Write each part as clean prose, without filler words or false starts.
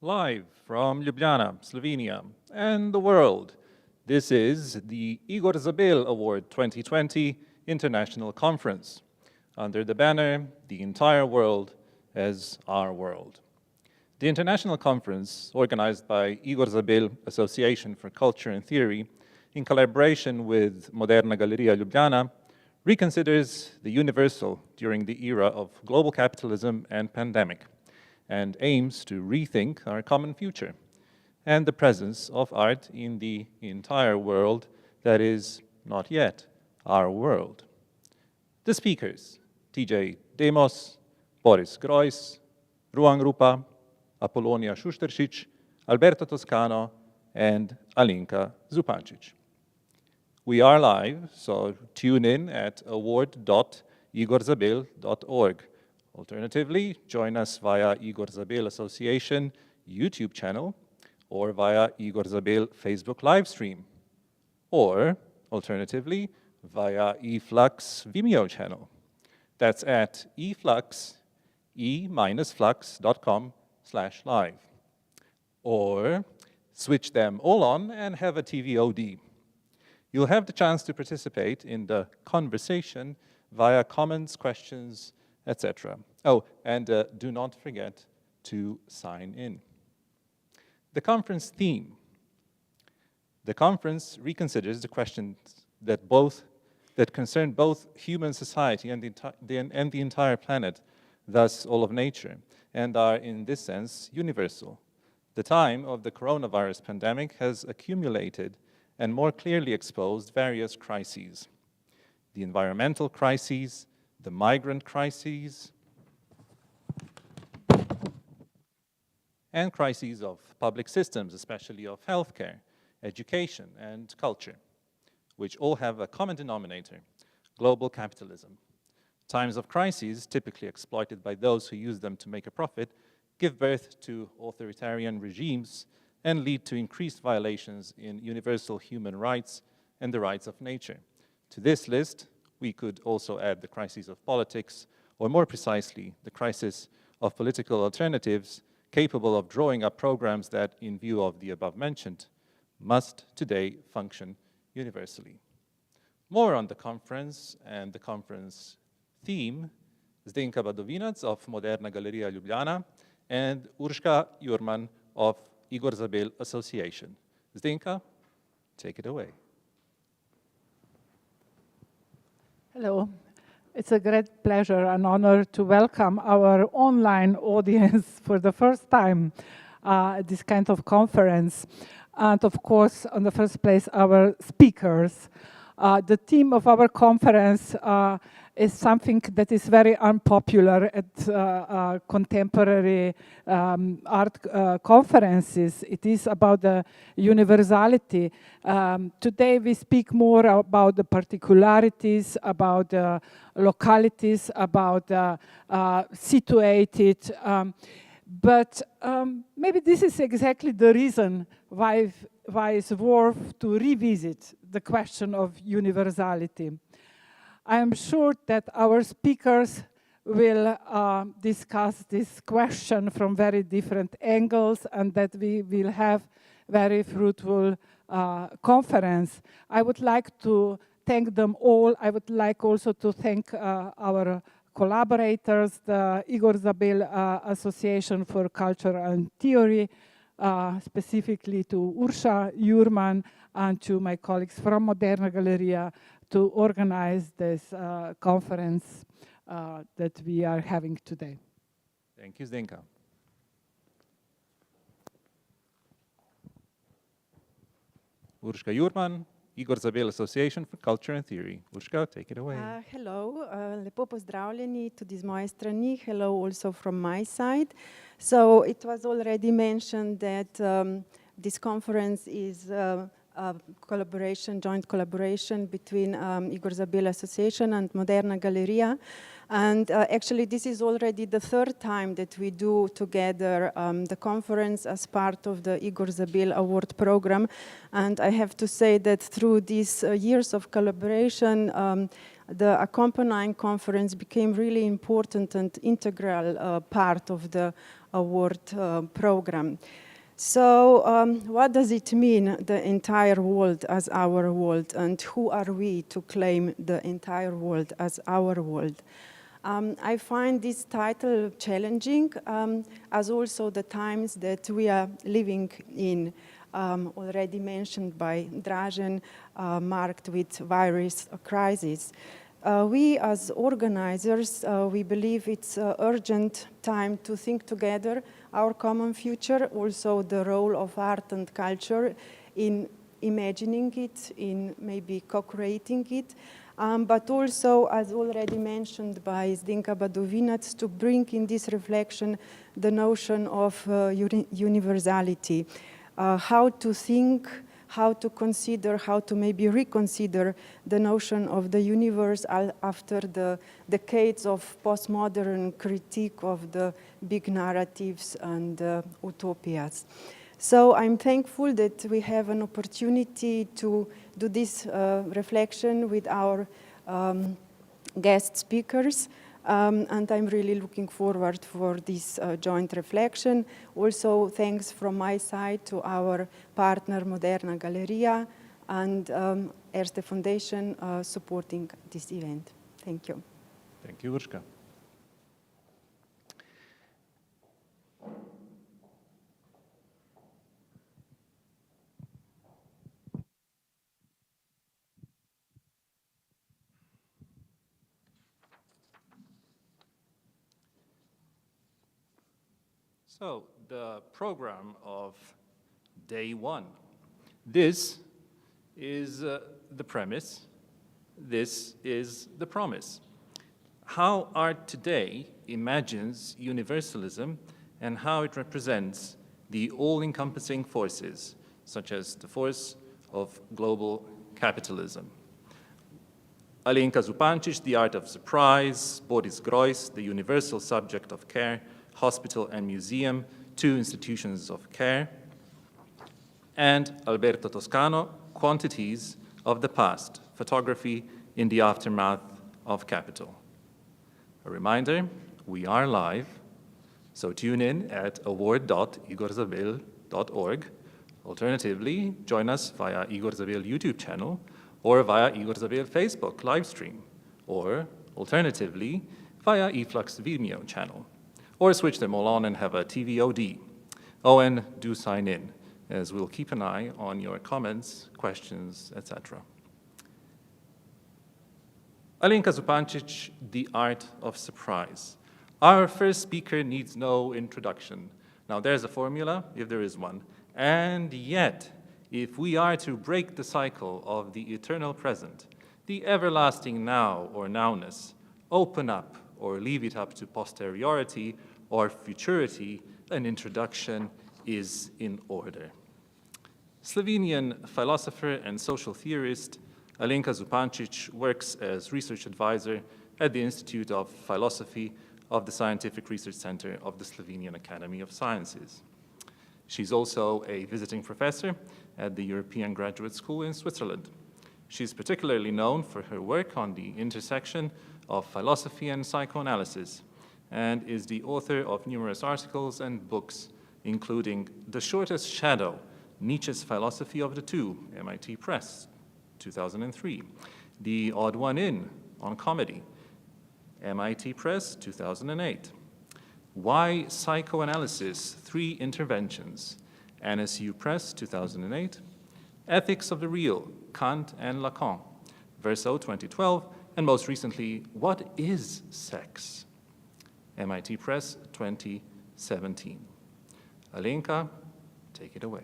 Live from Ljubljana, Slovenia, and the world, this is the Igor Zabel Award 2020 International Conference, under the banner, The Entire World as Our World. The International Conference, organized by Igor Zabel Association for Culture and Theory, in collaboration with Moderna Galerija Ljubljana, reconsiders the universal during the era of global capitalism and pandemic, and aims to rethink our common future and the presence of art in the entire world that is not yet our world. The speakers, TJ Demos, Boris Groys, Ruang Rupa, Apollonia Šušteršič, Alberto Toscano, and Alenka Zupančič. We are live, so tune in at award.igorzabel.org. Alternatively, join us via Igor Zabel Association YouTube channel or via Igor Zabel Facebook live stream, or alternatively via eFlux Vimeo channel. That's at e-flux.com/live. Or switch them all on and have a TVOD. You'll have the chance to participate in the conversation via comments, questions, etc. Oh, and do not forget to sign in. The conference theme. The conference reconsiders the questions that concern both human society and the entire planet, thus all of nature, and are in this sense universal. The time of the coronavirus pandemic has accumulated and more clearly exposed various crises. The environmental crises, the migrant crises, and crises of public systems, especially of healthcare, education, and culture, which all have a common denominator: global capitalism. Times of crises, typically exploited by those who use them to make a profit, give birth to authoritarian regimes and lead to increased violations in universal human rights and the rights of nature. To this list, we could also add the crises of politics, or more precisely, the crisis of political alternatives capable of drawing up programs that, in view of the above-mentioned, must today function universally. More on the conference and the conference theme, Zdenka Badovinac of Moderna Galerija Ljubljana and Urška Jurman of Igor Zabel Association. Zdenka, take it away. Hello. It's a great pleasure and honor to welcome our online audience for the first time at this kind of conference. And of course, in the first place, our speakers. The theme of our conference is something that is very unpopular at contemporary art conferences. It is about the universality. Today we speak more about the particularities, about the localities, about the situated. But maybe this is exactly the reason why it's worth to revisit the question of universality. I am sure that our speakers will discuss this question from very different angles and that we will have very fruitful conference. I would like to thank them all. I would like also to thank our collaborators, the Igor Zabel Association for Culture and Theory, specifically to Urša Jurman and to my colleagues from Moderna Galerija to organize this conference that we are having today. Thank you, Zdenka. Urška Jurman, Igor Zabel Association for Culture and Theory. Urška, take it away. Hello, lepo pozdravljeni tudi z moje strani. Hello also from my side. So it was already mentioned that this conference is a collaboration, joint collaboration between Igor Zabel Association and Moderna Galerija. And actually this is already the third time that we do together the conference as part of the Igor Zabel Award program. And I have to say that through these years of collaboration, the accompanying conference became really important and integral part of the award program. So what does it mean, the entire world as our world, and who are we to claim the entire world as our world? I find this title challenging, as also the times that we are living in, already mentioned by Dražen, marked with virus crisis. We as organizers, we believe it's urgent time to think together our common future, also the role of art and culture in imagining it, in maybe co-creating it, but also, as already mentioned by Zdenka Badovinac, to bring in this reflection the notion of universality, how to think, how to consider, how to maybe reconsider the notion of the universe after the decades of postmodern critique of the big narratives and utopias. So I'm thankful that we have an opportunity to do this reflection with our guest speakers. And I'm really looking forward for this joint reflection. Also, thanks from my side to our partner Moderna Galerija and ERSTE Foundation supporting this event. Thank you. Thank you, Urška. So, the program of day one. This is the premise. This is the promise. How art today imagines universalism and how it represents the all-encompassing forces, such as the force of global capitalism. Alenka Zupančič, The Art of Surprise, Boris Groys, The Universal Subject of Care, Hospital and Museum, Two Institutions of Care, and Alberto Toscano, Quantities of the Past, Photography in the Aftermath of Capital. A reminder, we are live, so tune in at award.igorzabel.org. Alternatively, join us via Igor Zabel YouTube channel or via Igor Zabel Facebook live stream, or alternatively, via eFlux Vimeo channel. Or switch them all on and have a TVOD. Oh, and do sign in, as we'll keep an eye on your comments, questions, etc. Alenka Zupančič, The Art of Surprise. Our first speaker needs no introduction. Now, there's a formula, if there is one. And yet, if we are to break the cycle of the eternal present, the everlasting now or nowness, open up or leave it up to posteriority or futurity, an introduction is in order. Slovenian philosopher and social theorist Alenka Zupančič works as research advisor at the Institute of Philosophy of the Scientific Research Center of the Slovenian Academy of Sciences. She's also a visiting professor at the European Graduate School in Switzerland. She's particularly known for her work on the intersection of philosophy and psychoanalysis, and is the author of numerous articles and books, including The Shortest Shadow, Nietzsche's Philosophy of the Two, MIT Press, 2003. The Odd One In, on Comedy, MIT Press, 2008. Why Psychoanalysis, 3 Interventions, NSU Press, 2008. Ethics of the Real, Kant and Lacan, Verso, 2012. And most recently, What is Sex? MIT Press, 2017. Alenka, take it away.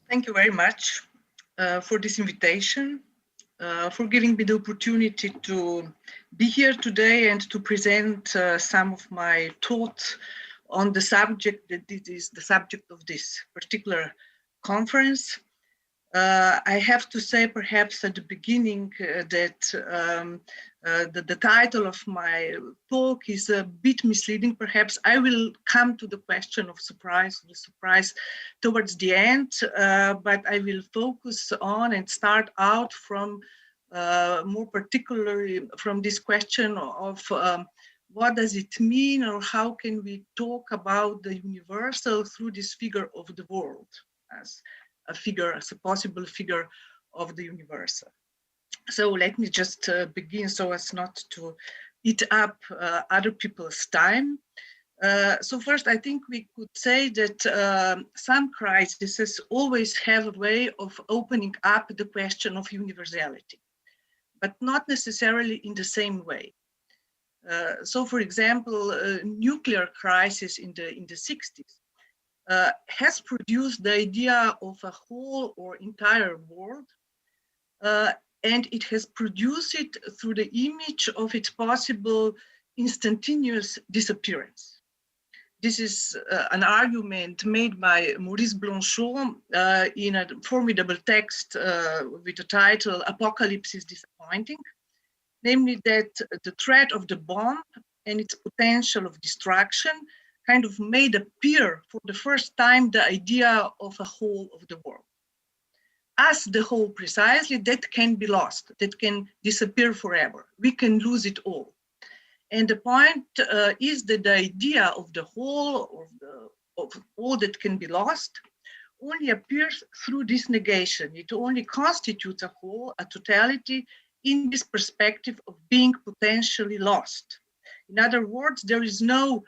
Thank you very much for this invitation, for giving me the opportunity to be here today and to present some of my thoughts on the subject that is the subject of this particular conference. I have to say perhaps at the beginning that the title of my talk is a bit misleading. Perhaps I will come to the question of the surprise towards the end, but I will focus on and start out from more particularly from this question of what does it mean, or how can we talk about the universal through this figure of the world as a figure, as a possible figure of the universal. So let me just begin so as not to eat up other people's time. So first, I think we could say that some crises always have a way of opening up the question of universality, but not necessarily in the same way. So for example, nuclear crisis in the 60s has produced the idea of a whole or entire world, and it has produced it through the image of its possible instantaneous disappearance. This is an argument made by Maurice Blanchot in a formidable text with the title "Apocalypse is Disappointing," namely that the threat of the bomb and its potential of destruction kind of made appear for the first time the idea of a whole of the world. As the whole precisely, that can be lost, that can disappear forever. We can lose it all. And the point is that the idea of the whole, or of all that can be lost, only appears through this negation. It only constitutes a whole, a totality, in this perspective of being potentially lost. In other words, there is no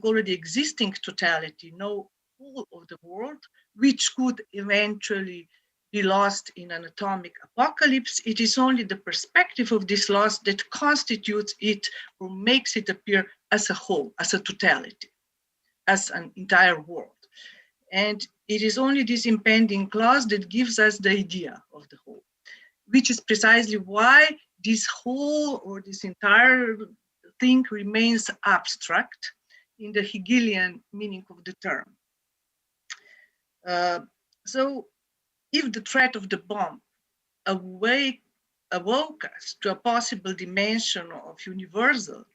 already existing totality, no whole of the world, which could eventually be lost in an atomic apocalypse. It is only the perspective of this loss that constitutes it or makes it appear as a whole, as a totality, as an entire world. And it is only this impending loss that gives us the idea of the whole, which is precisely why this whole or this entire thing remains abstract in the Hegelian meaning of the term. So if the threat of the bomb awoke us to a possible dimension of universal,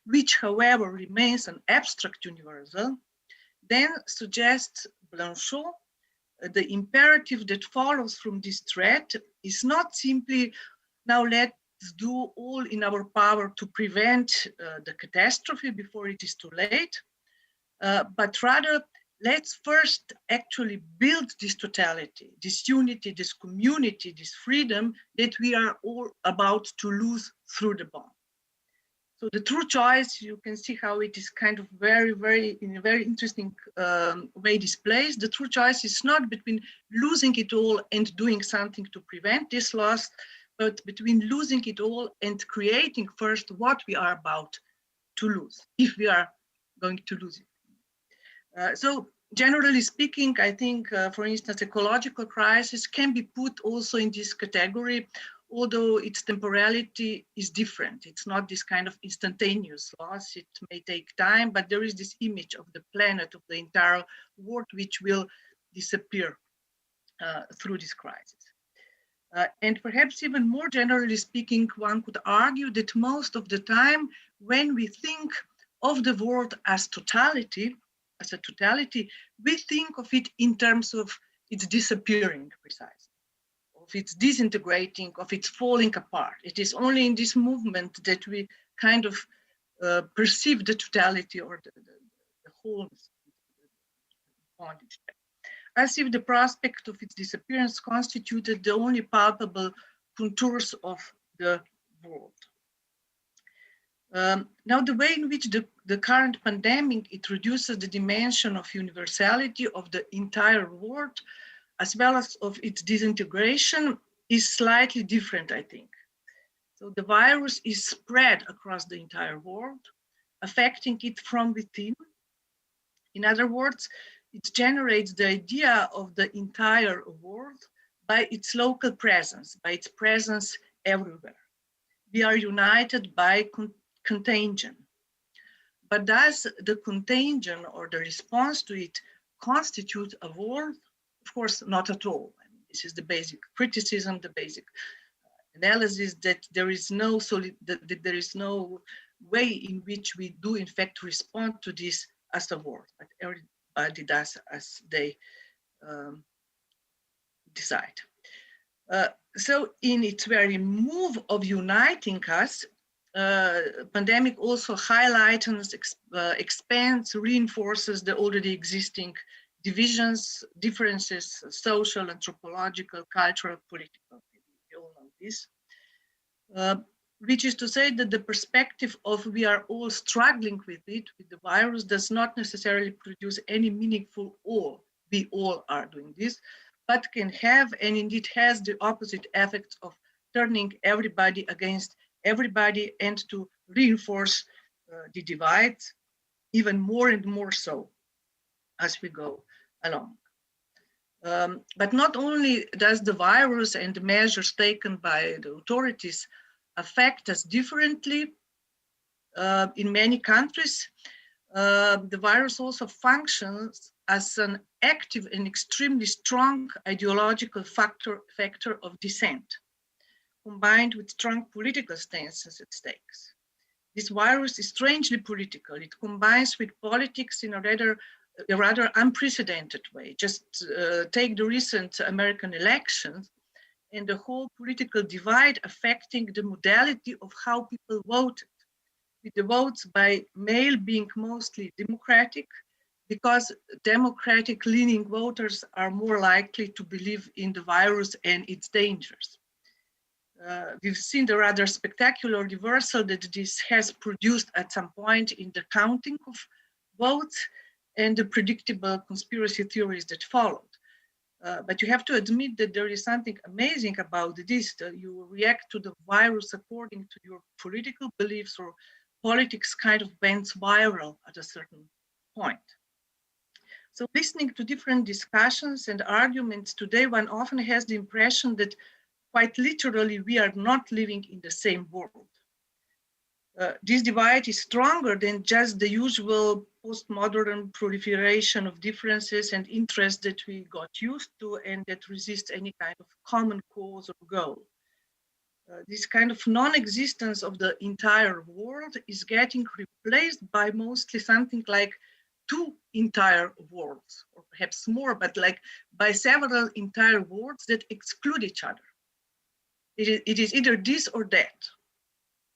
which however remains an abstract universal, then suggests Blanchot, the imperative that follows from this threat is not simply, now let's do all in our power to prevent the catastrophe before it is too late, but rather let's first actually build this totality, this unity, this community, this freedom that we are all about to lose through the bomb. So the true choice, you can see how it is kind of in a very interesting way displayed. The true choice is not between losing it all and doing something to prevent this loss, but between losing it all and creating first what we are about to lose, if we are going to lose it. So generally speaking, I think, for instance, ecological crisis can be put also in this category, although its temporality is different. It's not this kind of instantaneous loss. It may take time, but there is this image of the planet, of the entire world, which will disappear through this crisis. And perhaps even more generally speaking, one could argue that most of the time, when we think of the world as totality, as a totality, we think of it in terms of its disappearing precisely, of its disintegrating, of its falling apart. It is only in this movement that we kind of perceive the totality or the wholeness, as if the prospect of its disappearance constituted the only palpable contours of the world. Now, the way in which the current pandemic introduces the dimension of universality of the entire world, as well as of its disintegration, is slightly different, I think. So the virus is spread across the entire world, affecting it from within. In other words, it generates the idea of the entire world by its local presence, by its presence everywhere. We are united by contagion. But does the contagion or the response to it constitute a world? Of course, not at all. I mean, this is the basic criticism, the basic analysis, that there is no there is no way in which we do in fact respond to this as a world, but everybody does as they decide. So in its very move of uniting us, pandemic also highlights, expands, reinforces the already existing divisions, differences, social, anthropological, cultural, political. We all know this. Which is to say that the perspective of we are all struggling with it, with the virus, does not necessarily produce any meaningful all. We all are doing this, but can have, and indeed has, the opposite effects of turning everybody against everybody and to reinforce the divides even more and more so as we go along. But not only does the virus and the measures taken by the authorities affect us differently in many countries, the virus also functions as an active and extremely strong ideological factor of dissent, combined with strong political stances at stakes. This virus is strangely political. It combines with politics in a rather unprecedented way. Just take the recent American elections and the whole political divide affecting the modality of how people voted, with the votes by mail being mostly democratic, because democratic-leaning voters are more likely to believe in the virus and its dangers. We've seen the rather spectacular reversal that this has produced at some point in the counting of votes and the predictable conspiracy theories that followed. But you have to admit that there is something amazing about this. You react to the virus according to your political beliefs, or politics kind of went viral at a certain point. So listening to different discussions and arguments today, one often has the impression that quite literally we are not living in the same world. This divide is stronger than just the usual postmodern proliferation of differences and interests that we got used to and that resist any kind of common cause or goal. This kind of non-existence of the entire world is getting replaced by mostly something like two entire worlds, or perhaps more, but like by several entire worlds that exclude each other. It is either this or that.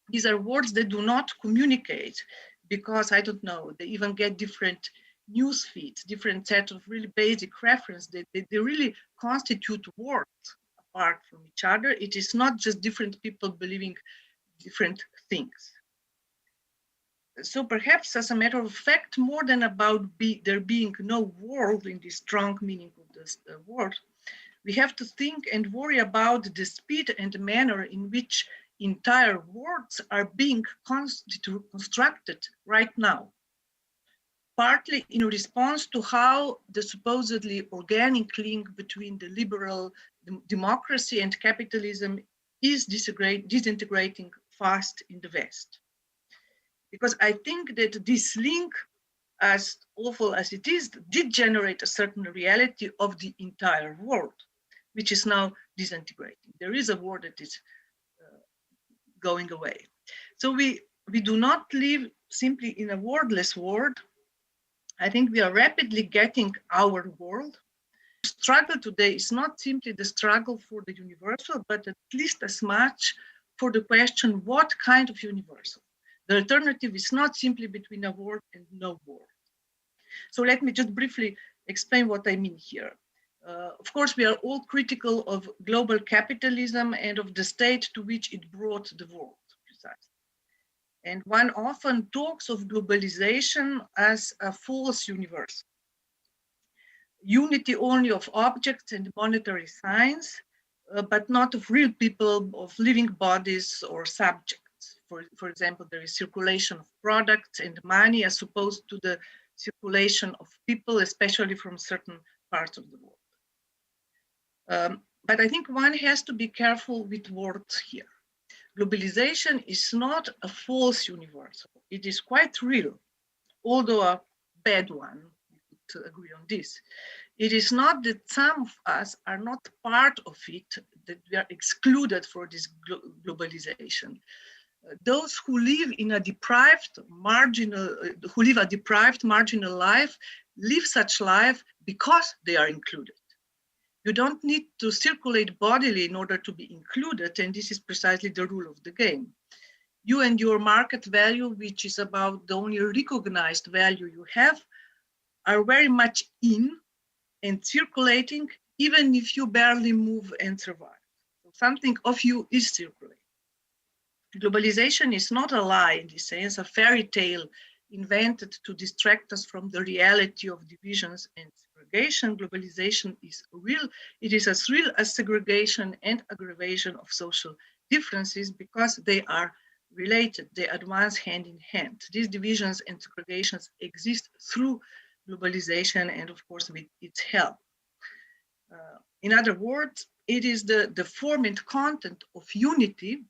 These are words that do not communicate because, I don't know, they even get different news feeds, different set of really basic reference. They really constitute words apart from each other. It is not just different people believing different things. So perhaps as a matter of fact, more than about there being no world in the strong meaning of this word, we have to think and worry about the speed and the manner in which entire worlds are being constructed right now, partly in response to how the supposedly organic link between the liberal democracy and capitalism is disintegrating fast in the West. Because I think that this link, as awful as it is, did generate a certain reality of the entire world, which is now disintegrating. There is a world that is going away. So we do not live simply in a wordless world. I think we are rapidly getting our world. The struggle today is not simply the struggle for the universal, but at least as much for the question, what kind of universal? The alternative is not simply between a world and no world. So let me just briefly explain what I mean here. Of course, we are all critical of global capitalism and of the state to which it brought the world, precisely. And one often talks of globalization as a false universal. Unity only of objects and monetary signs, but not of real people, of living bodies or subjects. For example, there is circulation of products and money as opposed to the circulation of people, especially from certain parts of the world. But I think one has to be careful with words here. Globalization is not a false universal. It is quite real, although a bad one, we could agree on this. It is not that some of us are not part of it, that we are excluded for this globalization. Those who live in a deprived, marginal life, live such life because they are included. You don't need to circulate bodily in order to be included, and this is precisely the rule of the game. You and your market value, which is about the only recognized value you have, are very much in and circulating, even if you barely move and survive. So something of you is circulating. Globalization is not a lie in this sense, a fairy tale invented to distract us from the reality of divisions and segregation. Globalization is real. It is as real as segregation and aggravation of social differences because they are related. They advance hand in hand. These divisions and segregations exist through globalization and, of course, with its help. In other words, it is the form and content of unity,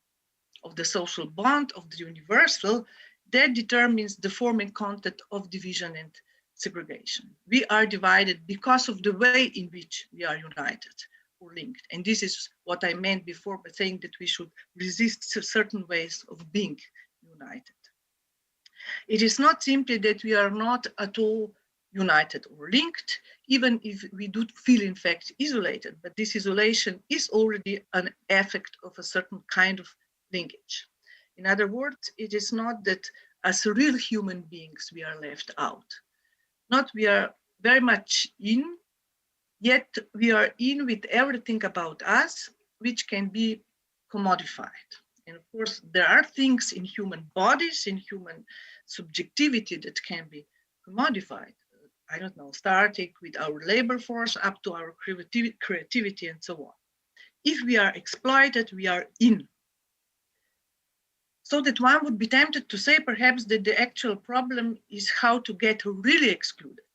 of the social bond, of the universal, that determines the form and content of division and segregation. We are divided because of the way in which we are united or linked. And this is what I meant before by saying that we should resist certain ways of being united. It is not simply that we are not at all united or linked, even if we do feel in fact isolated, but this isolation is already an effect of a certain kind of linkage. In other words, it is not that as real human beings we are left out. Not we are very much in, yet we are in with everything about us which can be commodified. And of course, there are things in human bodies, in human subjectivity that can be commodified. I don't know, starting with our labor force up to our creativity and so on. If we are exploited, we are in. So that one would be tempted to say perhaps that the actual problem is how to get really excluded.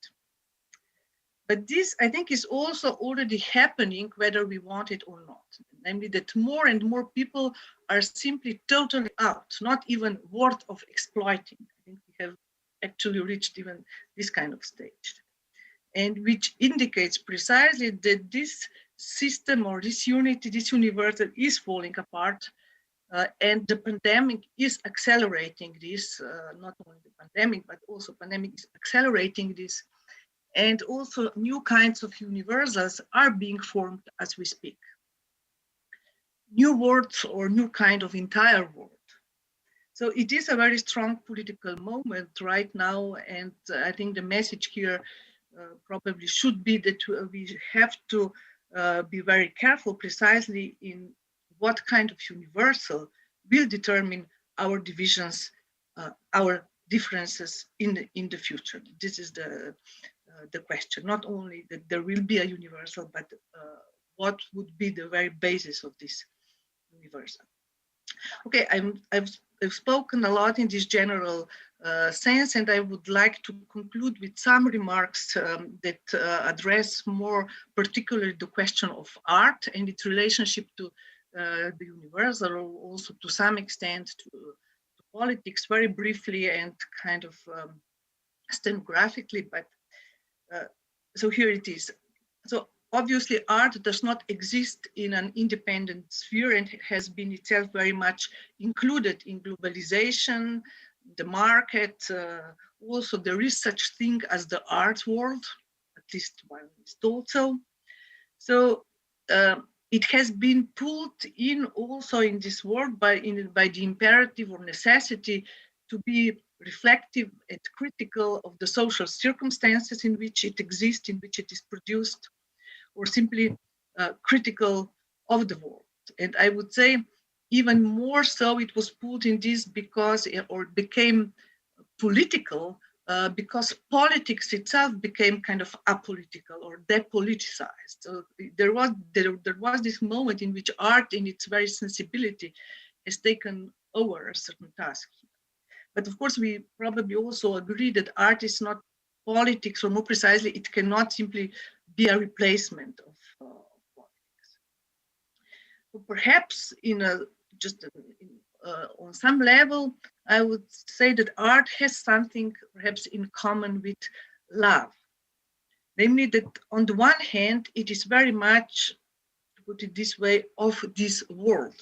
But this, I think, is also already happening whether we want it or not. Namely that more and more people are simply totally out, not even worth of exploiting. I think we have actually reached even this kind of stage. And which indicates precisely that this system or this unity, this universal is falling apart. And the pandemic is accelerating this, not only the pandemic, but also pandemic is accelerating this. And also new kinds of universals are being formed as we speak. New words or new kind of entire world. So it is a very strong political moment right now. And I think the message here probably should be that we have to be very careful precisely in what kind of universal will determine our divisions, our differences in the future. This is the question, not only that there will be a universal, but what would be the very basis of this universal. Okay, I've spoken a lot in this general sense, and I would like to conclude with some remarks that address more particularly the question of art and its relationship to the universal, or also to some extent to politics, very briefly and kind of stenographically, but so here it is. So obviously art does not exist in an independent sphere and has been itself very much included in globalization, the market. Also there is such thing as the art world, at least one is told so. So it has been pulled in also in this world by the imperative or necessity to be reflective and critical of the social circumstances in which it exists, in which it is produced, or simply critical of the world. And I would say even more so it was put in this because, or became political, because politics itself became kind of apolitical or depoliticized. So there was this moment in which art in its very sensibility has taken over a certain task. But of course, we probably also agree that art is not politics, or more precisely, it cannot simply be a replacement of politics. So perhaps on some level, I would say that art has something perhaps in common with love. Namely that on the one hand, it is very much, to put it this way, of this world.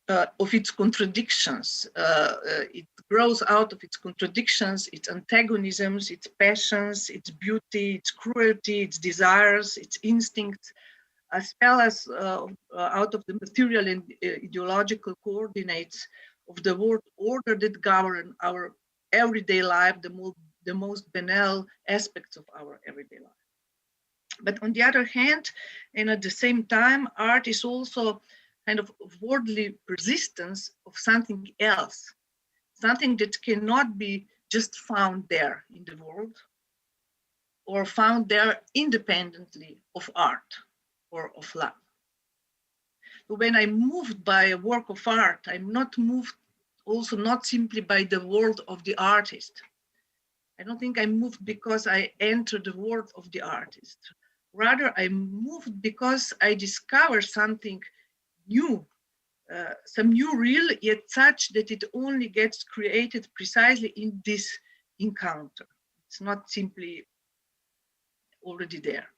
of its contradictions. It grows out of its contradictions, its antagonisms, its passions, its beauty, its cruelty, its desires, its instincts, as well as out of the material and ideological coordinates of the world order that govern our everyday life, the most banal aspects of our everyday life. But on the other hand, and at the same time, art is also kind of worldly persistence of something else, something that cannot be just found there in the world or found there independently of art or of love. So when I'm moved by a work of art, I'm not moved also not simply by the world of the artist. I don't think I'm moved because I enter the world of the artist. Rather, I'm moved because I discover something new, some new real, yet such that it only gets created precisely in this encounter. It's not simply already there.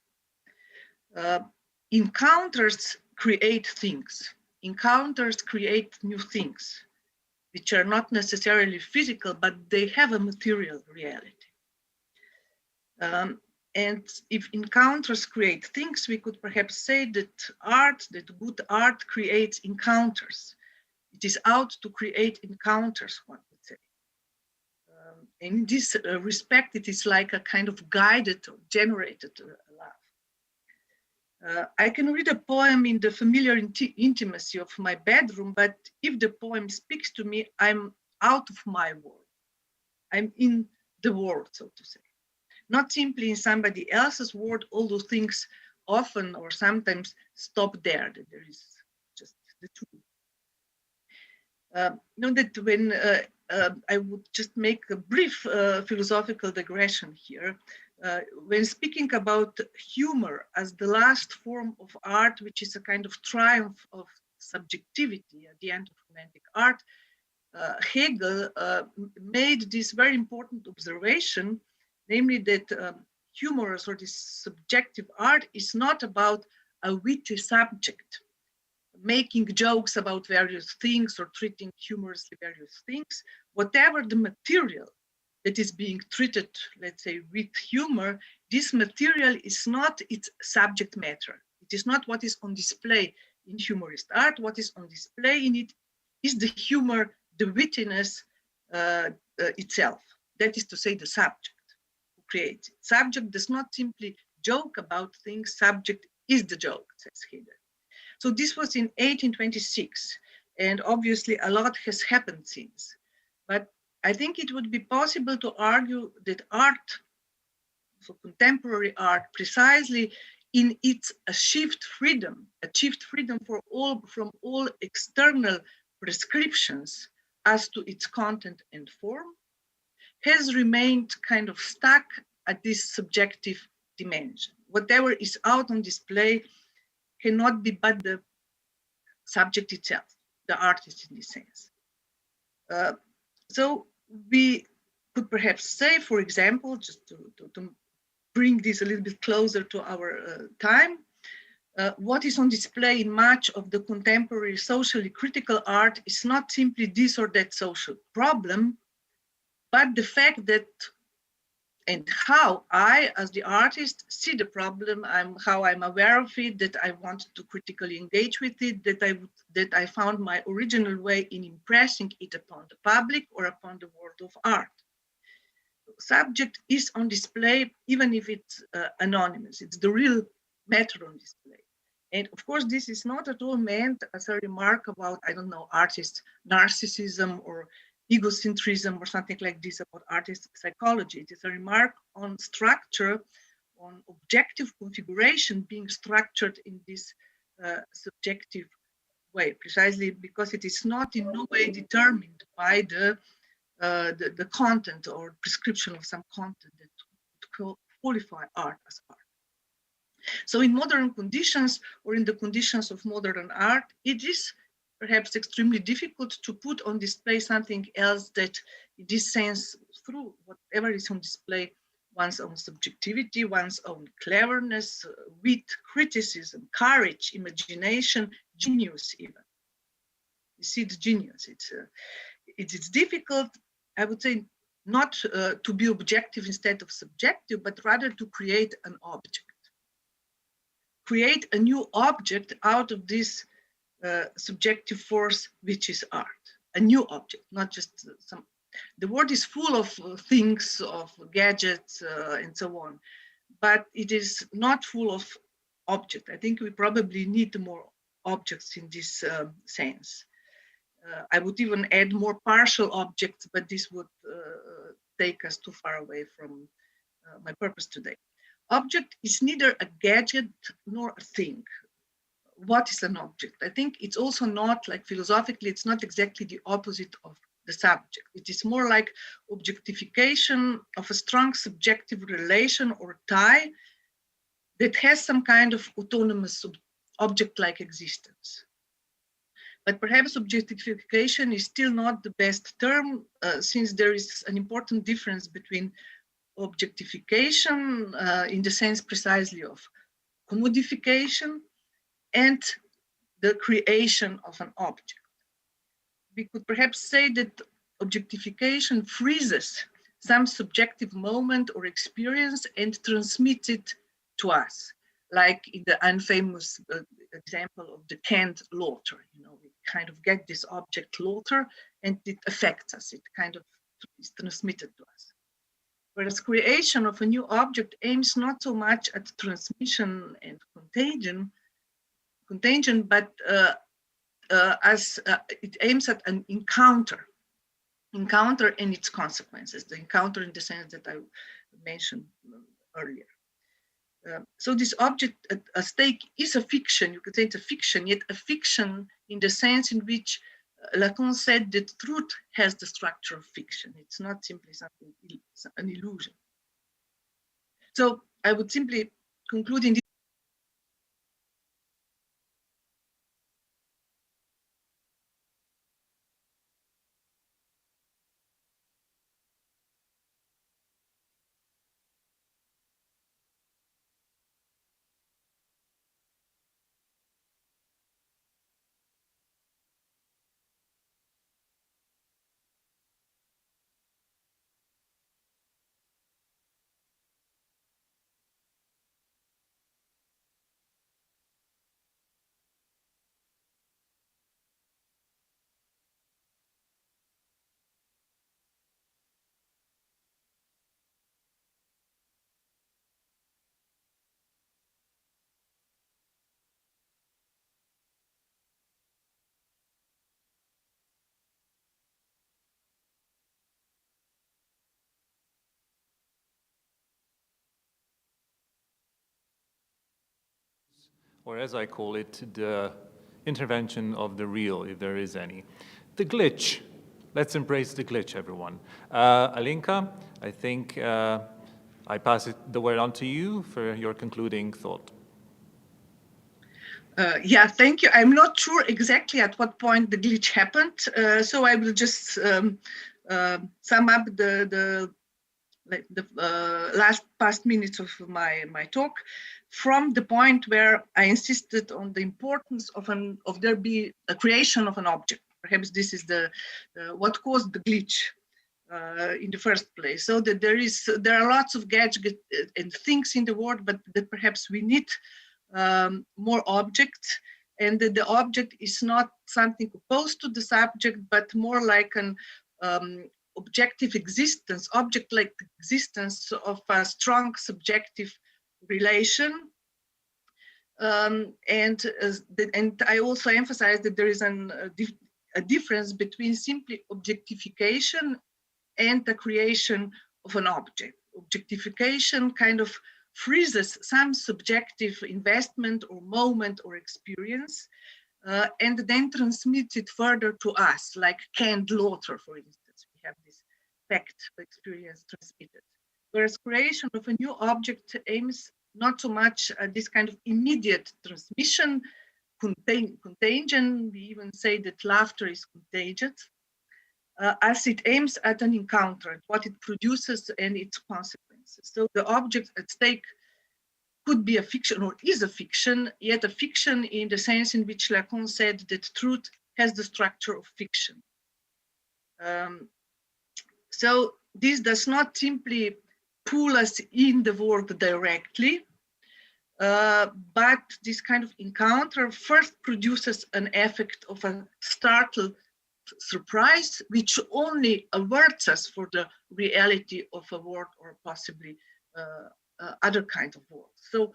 Encounters create things. Encounters create new things, which are not necessarily physical, but they have a material reality. And if encounters create things, we could perhaps say that good art creates encounters. It is out to create encounters, one would say. In this respect, it is like a kind of guided or generated love. I can read a poem in the familiar intimacy of my bedroom, but if the poem speaks to me, I'm out of my world. I'm in the world, so to say. Not simply in somebody else's world, although things often or sometimes stop there, that there is just the two. Know that when I would just make a brief philosophical digression here, when speaking about humor as the last form of art, which is a kind of triumph of subjectivity at the end of romantic art, Hegel made this very important observation, namely that humorous or this subjective art is not about a witty subject, making jokes about various things or treating humorously various things. Whatever the material that is being treated, let's say, with humor, this material is not its subject matter. It is not what is on display in humorist art. What is on display in it is the humor, the wittiness itself. That is to say, the subject who creates it. Subject does not simply joke about things. Subject is the joke, says Hegel. So this was in 1826, and obviously a lot has happened since. But I think it would be possible to argue that art, so contemporary art, precisely in its achieved freedom from all external prescriptions as to its content and form, has remained kind of stuck at this subjective dimension. Whatever is out on display cannot be but the subject itself, the artist in this sense. So we could perhaps say, for example, just to bring this a little bit closer to our time, what is on display in much of the contemporary socially critical art is not simply this or that social problem, but the fact that and how I, as the artist, see the problem, how I'm aware of it, that I want to critically engage with it, that I found my original way in impressing it upon the public or upon the world of art. Subject is on display, even if it's anonymous. It's the real matter on display. And of course, this is not at all meant as a remark about, I don't know, artist narcissism or egocentrism or something like this about artist psychology. It is a remark on structure, on objective configuration being structured in this subjective way, precisely because it is not in no way determined by the content or prescription of some content that would qualify art as art. So in modern conditions or in the conditions of modern art, it is perhaps extremely difficult to put on display something else that in this sense, through whatever is on display, one's own subjectivity, one's own cleverness, wit, criticism, courage, imagination, genius even. see the genius. It's difficult, I would say, not to be objective instead of subjective, but rather to create an object. Create a new object out of this subjective force, which is art. A new object, not just some. The world is full of things, of gadgets, and so on, but it is not full of objects. I think we probably need more objects in this sense. I would even add more partial objects, but this would take us too far away from my purpose today. Object is neither a gadget nor a thing. What is an object? I think it's also not, like philosophically, it's not exactly the opposite of the subject. It is more like objectification of a strong subjective relation or tie that has some kind of autonomous object-like existence. But perhaps objectification is still not the best term, since there is an important difference between objectification in the sense precisely of commodification and the creation of an object. We could perhaps say that objectification freezes some subjective moment or experience and transmits it to us, like in the unfamous example of the canned laughter. You know, we kind of get this object laughter and it affects us. It kind of is transmitted to us. Whereas creation of a new object aims not so much at transmission and contagion, but as it aims at an encounter and its consequences, the encounter in the sense that I mentioned earlier. So this object at stake is a fiction. You could say it's a fiction, yet a fiction in the sense in which Lacan said that truth has the structure of fiction. It's not simply something, an illusion. So I would simply conclude in this. Or as I call it, the intervention of the real, if there is any. The glitch. Let's embrace the glitch, everyone. Alinka, I think I pass the word on to you for your concluding thought. Yeah, thank you. I'm not sure exactly at what point the glitch happened, so I will just sum up the past minutes of my talk, from the point where I insisted on the importance of there be a creation of an object. Perhaps this is what caused the glitch in the first place. So that there are lots of gadgets and things in the world, but that perhaps we need more objects, and that the object is not something opposed to the subject, but more like an objective existence, object-like existence of a strong subjective relation. And I also emphasize that there is a difference between simply objectification and the creation of an object. Objectification kind of freezes some subjective investment or moment or experience, and then transmits it further to us, like canned laughter, for instance. We have this fact experience transmitted. Whereas creation of a new object aims not so much at this kind of immediate transmission, contagion. We even say that laughter is contagious, as it aims at an encounter, at what it produces and its consequences. So the object at stake could be a fiction or is a fiction, yet a fiction in the sense in which Lacan said that truth has the structure of fiction. So this does not simply pull us in the world directly, but this kind of encounter first produces an effect of a startled surprise, which only alerts us for the reality of a world or possibly other kind of world. So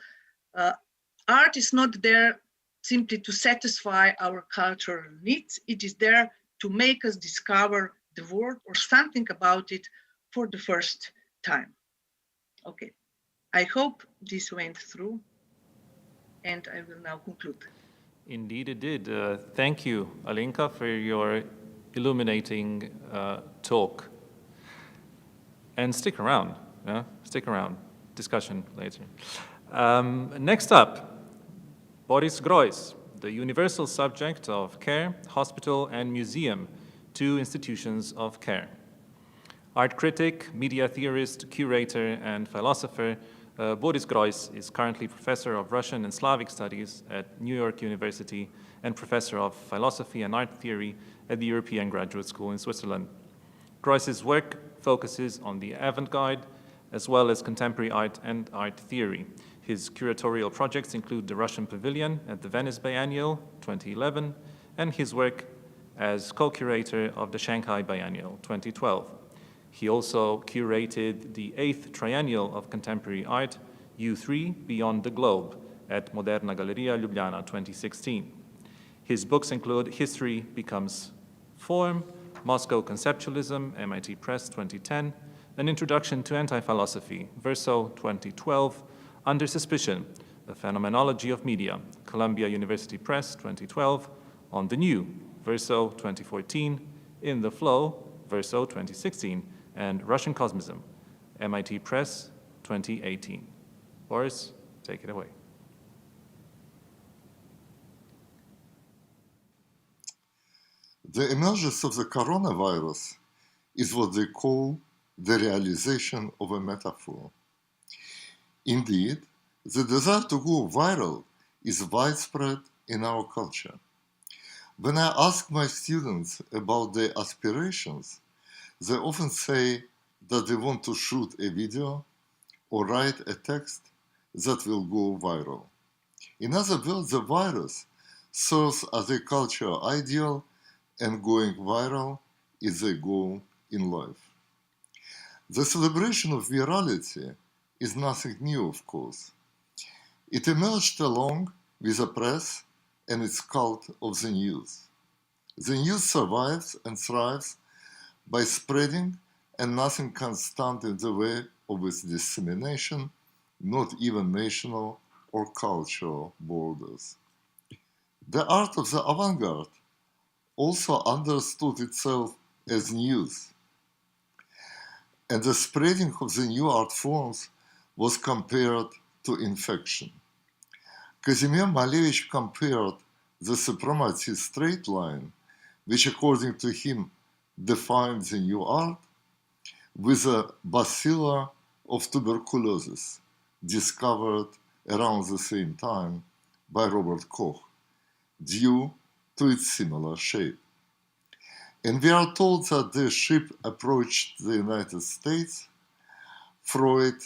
art is not there simply to satisfy our cultural needs. It is there to make us discover the world or something about it for the first time. Okay, I hope this went through, and I will now conclude. Indeed it did. Thank you, Alenka, for your illuminating talk. And stick around, stick around. Discussion later. Next up, Boris Groys, the universal subject of care, hospital, and museum, two institutions of care. Art critic, media theorist, curator, and philosopher, Boris Groys is currently professor of Russian and Slavic studies at New York University and professor of philosophy and art theory at the European Graduate School in Switzerland. Groys's work focuses on the avant-garde as well as contemporary art and art theory. His curatorial projects include the Russian Pavilion at the Venice Biennial 2011 and his work as co-curator of the Shanghai Biennial 2012. He also curated the 8th Triennial of Contemporary Art, U3, Beyond the Globe, at Moderna Galerija, Ljubljana 2016. His books include History Becomes Form, Moscow Conceptualism, MIT Press 2010, An Introduction to Anti-Philosophy, Verso 2012, Under Suspicion, The Phenomenology of Media, Columbia University Press 2012, On the New, Verso 2014, In the Flow, Verso 2016, and Russian Cosmism, MIT Press 2018. Boris, take it away. The emergence of the coronavirus is what they call the realization of a metaphor. Indeed, the desire to go viral is widespread in our culture. When I ask my students about their aspirations, they often say that they want to shoot a video or write a text that will go viral. In other words, the virus serves as a cultural ideal, and going viral is a goal in life. The celebration of virality is nothing new, of course. It emerged along with the press and its cult of the news. The news survives and thrives by spreading, and nothing can stand in the way of its dissemination, not even national or cultural borders. The art of the avant-garde also understood itself as news, and the spreading of the new art forms was compared to infection. Kazimir Malevich compared the supremacy straight line, which according to him defined the new art, with a bacilla of tuberculosis discovered around the same time by Robert Koch, due to its similar shape. And we are told that the ship approached the United States. Freud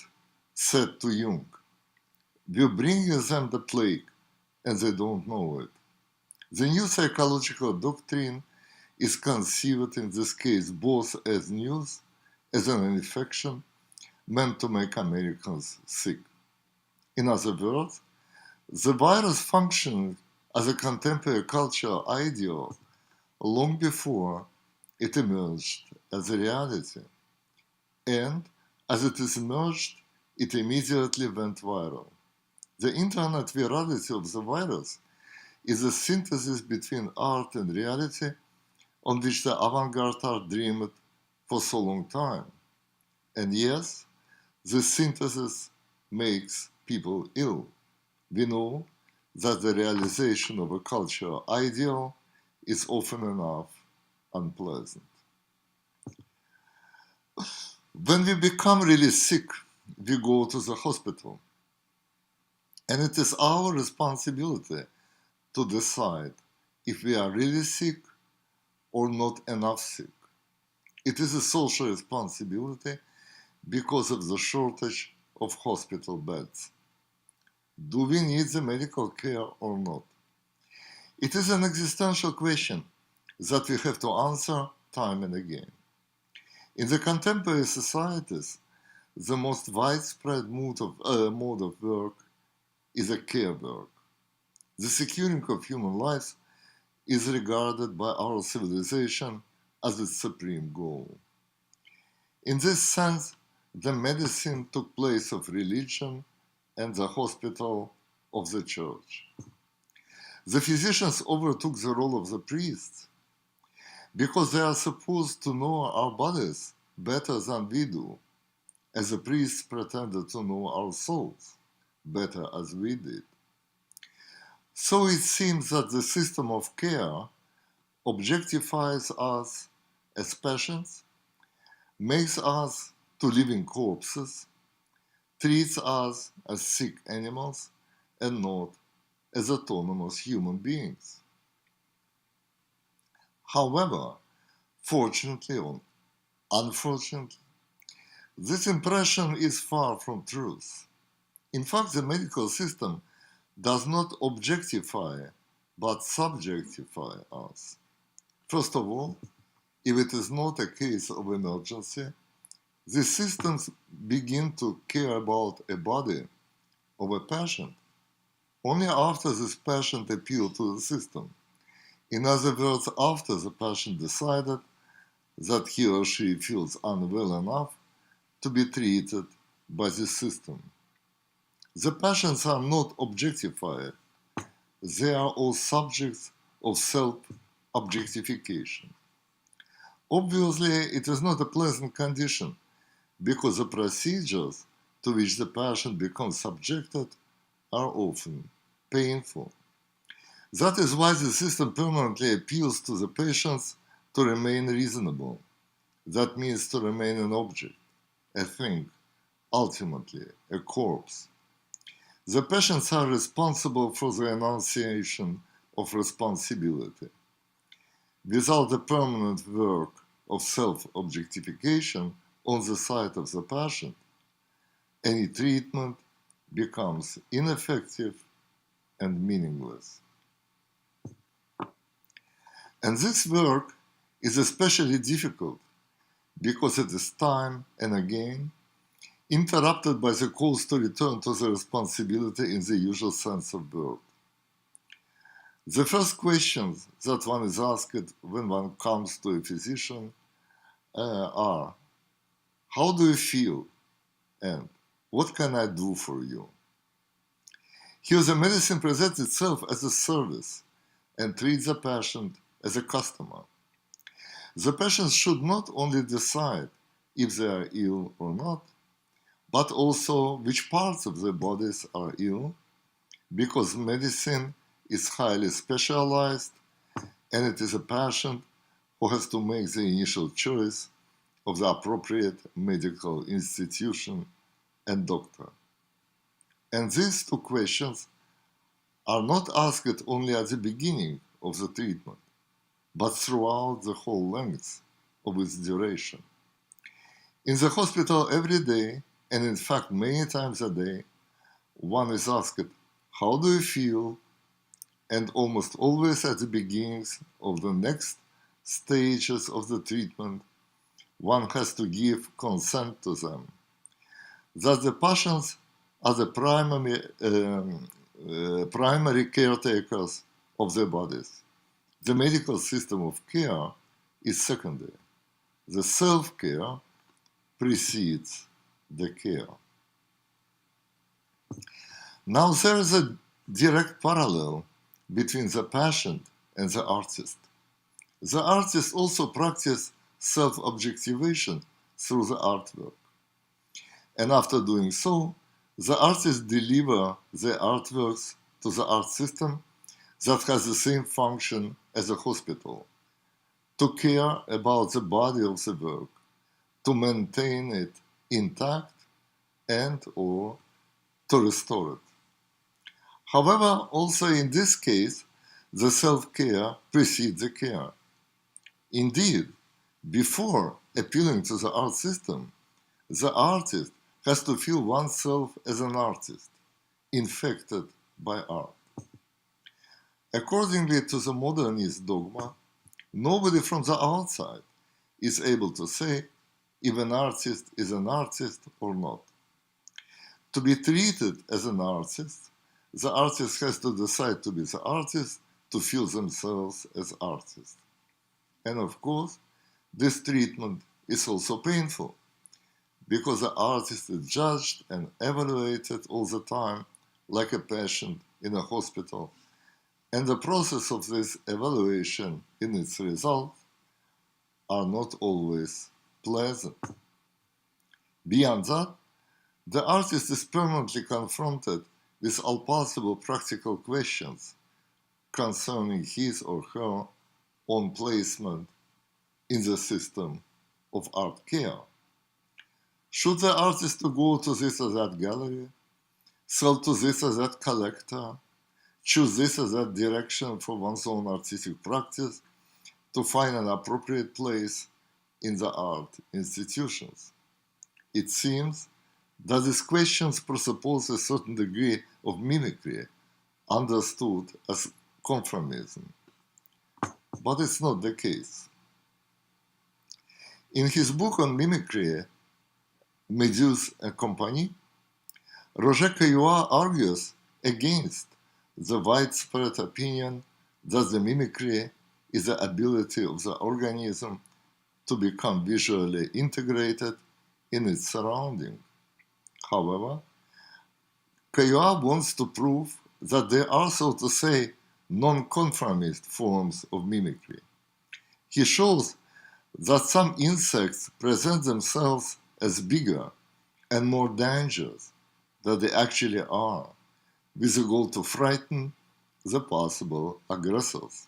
said to Jung, "We're bringing them the plague, and they don't know it." The new psychological doctrine is conceived in this case both as news, as an infection meant to make Americans sick. In other words, the virus functioned as a contemporary cultural ideal long before it emerged as a reality. And as it is emerged, it immediately went viral. The internet virality of the virus is a synthesis between art and reality on which the avant-garde art dreamed for so long time. And yes, this synthesis makes people ill. We know that the realization of a cultural ideal is often enough unpleasant. When we become really sick, we go to the hospital. And it is our responsibility to decide if we are really sick or not enough sick. It is a social responsibility because of the shortage of hospital beds. Do we need the medical care or not? It is an existential question that we have to answer time and again. In the contemporary societies, the most widespread mode of work is a care work. The securing of human lives is regarded by our civilization as its supreme goal. In this sense, the medicine took place of religion and the hospital of the church. The physicians overtook the role of the priests because they are supposed to know our bodies better than we do, as the priests pretended to know our souls better as we did. So it seems that the system of care objectifies us as patients, makes us to living corpses, treats us as sick animals and not as autonomous human beings. However, fortunately or unfortunately, this impression is far from truth. In fact, the medical system does not objectify but subjectify us. First of all, if it is not a case of emergency, the systems begin to care about a body of a patient only after this patient appealed to the system. In other words, after the patient decided that he or she feels unwell enough to be treated by the system. The patients are not objectified. They are all subjects of self-objectification. Obviously, it is not a pleasant condition because the procedures to which the patient becomes subjected are often painful. That is why the system permanently appeals to the patients to remain reasonable. That means to remain an object, a thing, ultimately a corpse. The patients are responsible for the enunciation of responsibility. Without the permanent work of self-objectification on the side of the patient, any treatment becomes ineffective and meaningless. And this work is especially difficult because it is time and again interrupted by the calls to return to the responsibility in the usual sense of word. The first questions that one is asked when one comes to a physician are, how do you feel? And what can I do for you? Here the medicine presents itself as a service and treats the patient as a customer. The patients should not only decide if they are ill or not, but also which parts of their bodies are ill, because medicine is highly specialized and it is a patient who has to make the initial choice of the appropriate medical institution and doctor. And these two questions are not asked only at the beginning of the treatment, but throughout the whole length of its duration. In the hospital every day, and in fact many times a day, one is asked, how do you feel? And almost always at the beginnings of the next stages of the treatment, one has to give consent to them. That the patients are the primary caretakers of their bodies. The medical system of care is secondary. The self-care precedes the care. Now there is a direct parallel between the patient and the artist. The artist also practices self-objectivation through the artwork. And after doing so, the artists deliver their artworks to the art system that has the same function as a hospital, to care about the body of the work, to maintain it intact and or to restore it. However, also in this case, the self-care precedes the care. Indeed, before appealing to the art system, the artist has to feel oneself as an artist, infected by art. Accordingly to the modernist dogma, nobody from the outside is able to say if an artist is an artist or not. To be treated as an artist, the artist has to decide to be the artist, to feel themselves as artists. And of course, this treatment is also painful, because the artist is judged and evaluated all the time like a patient in a hospital, and the process of this evaluation in its results are not always pleasant. Beyond that, the artist is permanently confronted with all possible practical questions concerning his or her own placement in the system of art care. Should the artist go to this or that gallery, sell to this or that collector, choose this or that direction for one's own artistic practice to find an appropriate place in the art institutions? It seems that these questions presuppose a certain degree of mimicry, understood as conformism. But it's not the case. In his book on mimicry, Méduse et Compagnie, Roger Caillois argues against the widespread opinion that the mimicry is the ability of the organism to become visually integrated in its surrounding. However, Caillois wants to prove that there are, so to say, non-conformist forms of mimicry. He shows that some insects present themselves as bigger and more dangerous than they actually are, with the goal to frighten the possible aggressors.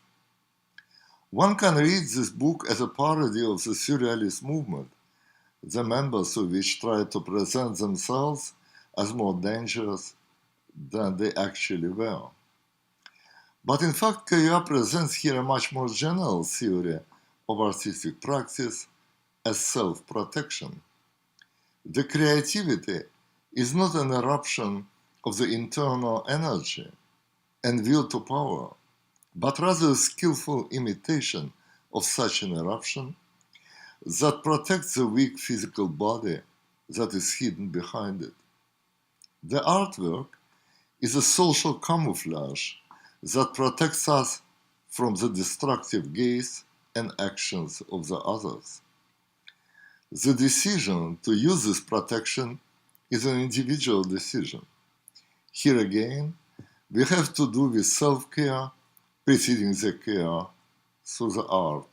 One can read this book as a parody of the surrealist movement, the members of which try to present themselves as more dangerous than they actually were. But in fact, Caillois presents here a much more general theory of artistic practice as self-protection. The creativity is not an eruption of the internal energy and will to power, but rather a skillful imitation of such an eruption that protects the weak physical body that is hidden behind it. The artwork is a social camouflage that protects us from the destructive gaze and actions of the others. The decision to use this protection is an individual decision. Here again, we have to do with self-care preceding the care through the art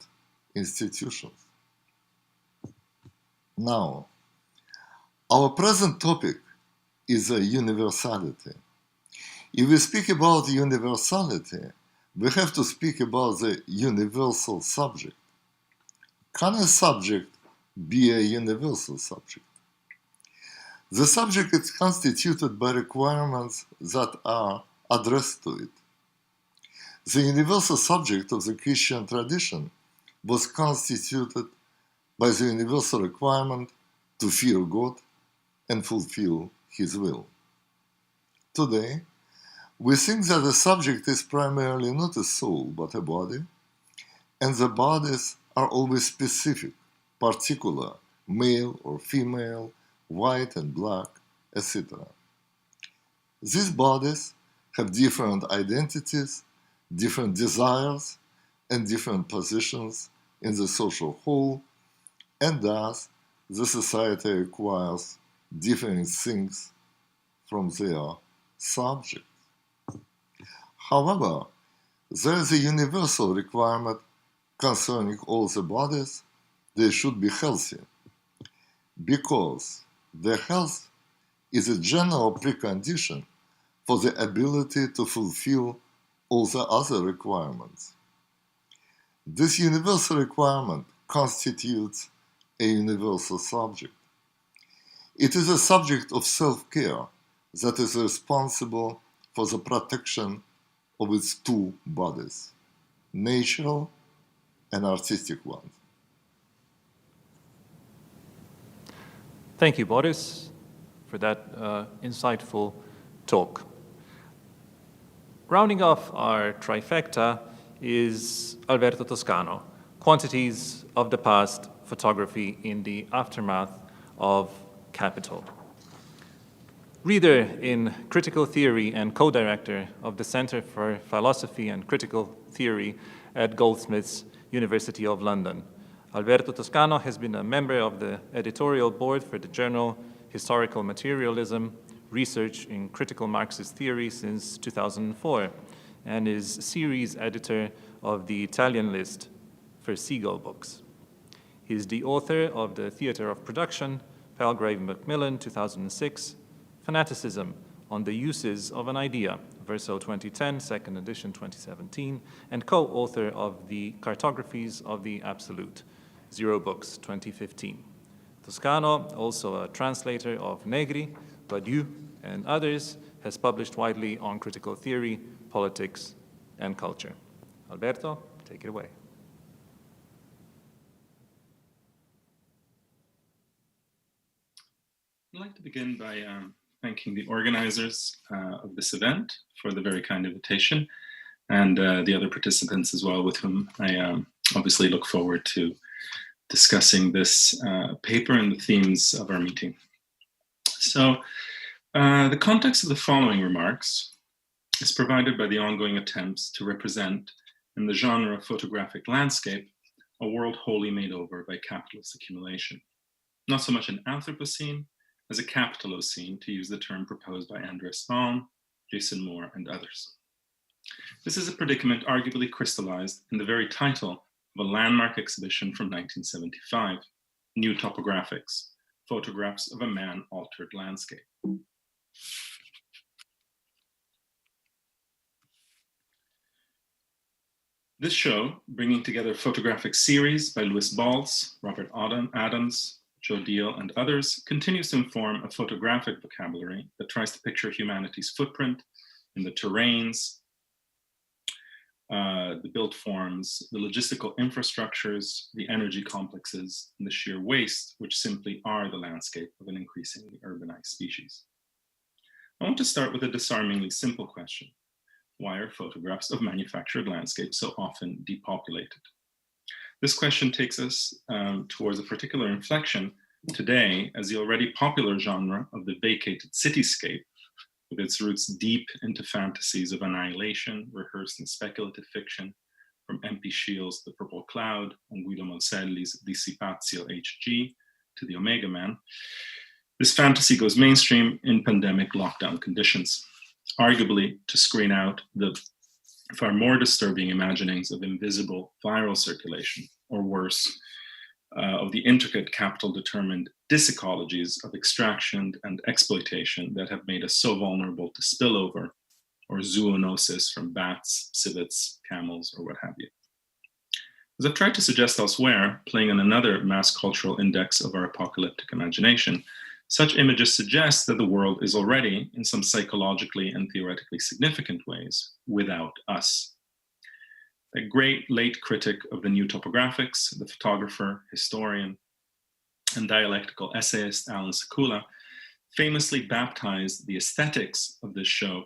institutions. Now, our present topic is a universality. If we speak about universality, we have to speak about the universal subject. Can a subject be a universal subject? The subject is constituted by requirements that are addressed to it. The universal subject of the Christian tradition was constituted by the universal requirement to fear God and fulfill His will. Today, we think that the subject is primarily not a soul but a body, and the bodies are always specific, particular, male or female, white and black, etc. These bodies have different identities, different desires, and different positions in the social whole, and thus the society requires different things from their subject. However, there is a universal requirement concerning all the bodies: they should be healthy, because their health is a general precondition for the ability to fulfill all the other requirements. This universal requirement constitutes a universal subject. It is a subject of self-care that is responsible for the protection of its two bodies, natural and artistic ones. Thank you, Boris, for that insightful talk. Rounding off our trifecta is Alberto Toscano, Quantities of the Past, Photography in the Aftermath of Capital. Reader in critical theory and co-director of the Center for Philosophy and Critical Theory at Goldsmiths, University of London. Alberto Toscano has been a member of the editorial board for the journal Historical Materialism, Research in Critical Marxist Theory since 2004, and is series editor of the Italian list for Seagull Books. He is the author of The Theatre of Production, Palgrave Macmillan, 2006, Fanaticism on the Uses of an Idea, Verso 2010, second edition 2017, and co-author of the Cartographies of the Absolute, Zero Books, 2015. Toscano, also a translator of Negri, Badiou, and others, has published widely on critical theory, politics, and culture. Alberto, take it away. I'd like to begin by thanking the organizers of this event for the very kind invitation, and the other participants as well, with whom I obviously look forward to discussing this paper and the themes of our meeting. So the context of the following remarks is provided by the ongoing attempts to represent in the genre of photographic landscape a world wholly made over by capitalist accumulation. Not so much an Anthropocene as a capitalocene, to use the term proposed by Andres Malm, Jason Moore, and others. This is a predicament arguably crystallized in the very title of a landmark exhibition from 1975, New Topographics, Photographs of a Man-Altered Landscape. This show, bringing together a photographic series by Louis Baltz, Robert Adams, Joe Deal, and others, continues to inform a photographic vocabulary that tries to picture humanity's footprint in the terrains, the built forms, the logistical infrastructures, the energy complexes, and the sheer waste, which simply are the landscape of an increasingly urbanized species. I want to start with a disarmingly simple question. Why are photographs of manufactured landscapes so often depopulated? This question takes us towards a particular inflection today as the already popular genre of the vacated cityscape, with its roots deep into fantasies of annihilation, rehearsed in speculative fiction, from M.P. Shields' The Purple Cloud and Guido Monselli's Dissipatio H.G. to The Omega Man. This fantasy goes mainstream in pandemic lockdown conditions, arguably to screen out the far more disturbing imaginings of invisible viral circulation, or worse, of the intricate capital-determined disecologies of extraction and exploitation that have made us so vulnerable to spillover or zoonosis from bats, civets, camels, or what have you. As I've tried to suggest elsewhere, playing on another mass cultural index of our apocalyptic imagination, such images suggest that the world is already, in some psychologically and theoretically significant ways, without us. A great late critic of the New Topographics, the photographer, historian, and dialectical essayist Alan Sekula famously baptized the aesthetics of this show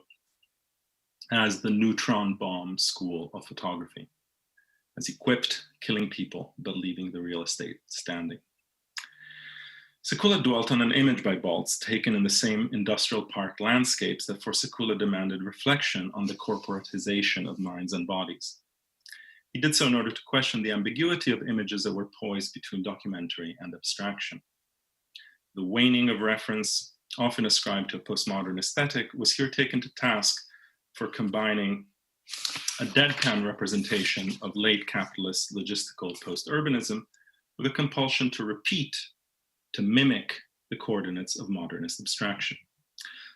as the neutron bomb school of photography, as equipped, killing people, but leaving the real estate standing. Sekula dwelt on an image by Baltz taken in the same industrial park landscapes that for Sekula demanded reflection on the corporatization of minds and bodies. He did so in order to question the ambiguity of images that were poised between documentary and abstraction. The waning of reference, often ascribed to a postmodern aesthetic, was here taken to task for combining a deadpan representation of late capitalist logistical post-urbanism with a compulsion to repeat, to mimic the coordinates of modernist abstraction.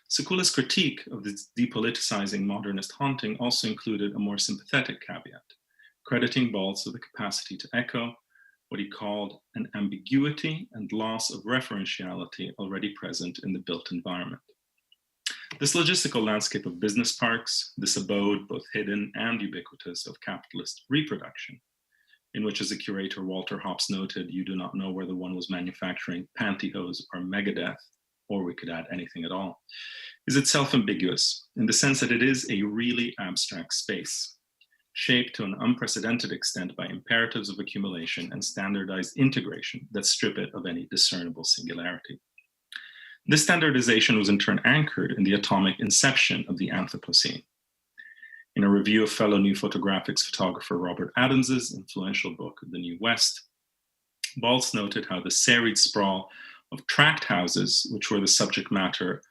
Sekula's critique of this depoliticizing modernist haunting also included a more sympathetic caveat, crediting Baltz with the capacity to echo what he called an ambiguity and loss of referentiality already present in the built environment. This logistical landscape of business parks, this abode, both hidden and ubiquitous, of capitalist reproduction, in which, as the curator Walter Hopps noted, you do not know whether one was manufacturing pantyhose or Megadeth, or we could add anything at all, is itself ambiguous in the sense that it is a really abstract space, shaped to an unprecedented extent by imperatives of accumulation and standardized integration that strip it of any discernible singularity. This standardization was in turn anchored in the atomic inception of the Anthropocene. In a review of fellow New Photographics photographer Robert Adams's influential book, The New West, Baltz noted how the serried sprawl of tract houses, which were the subject matter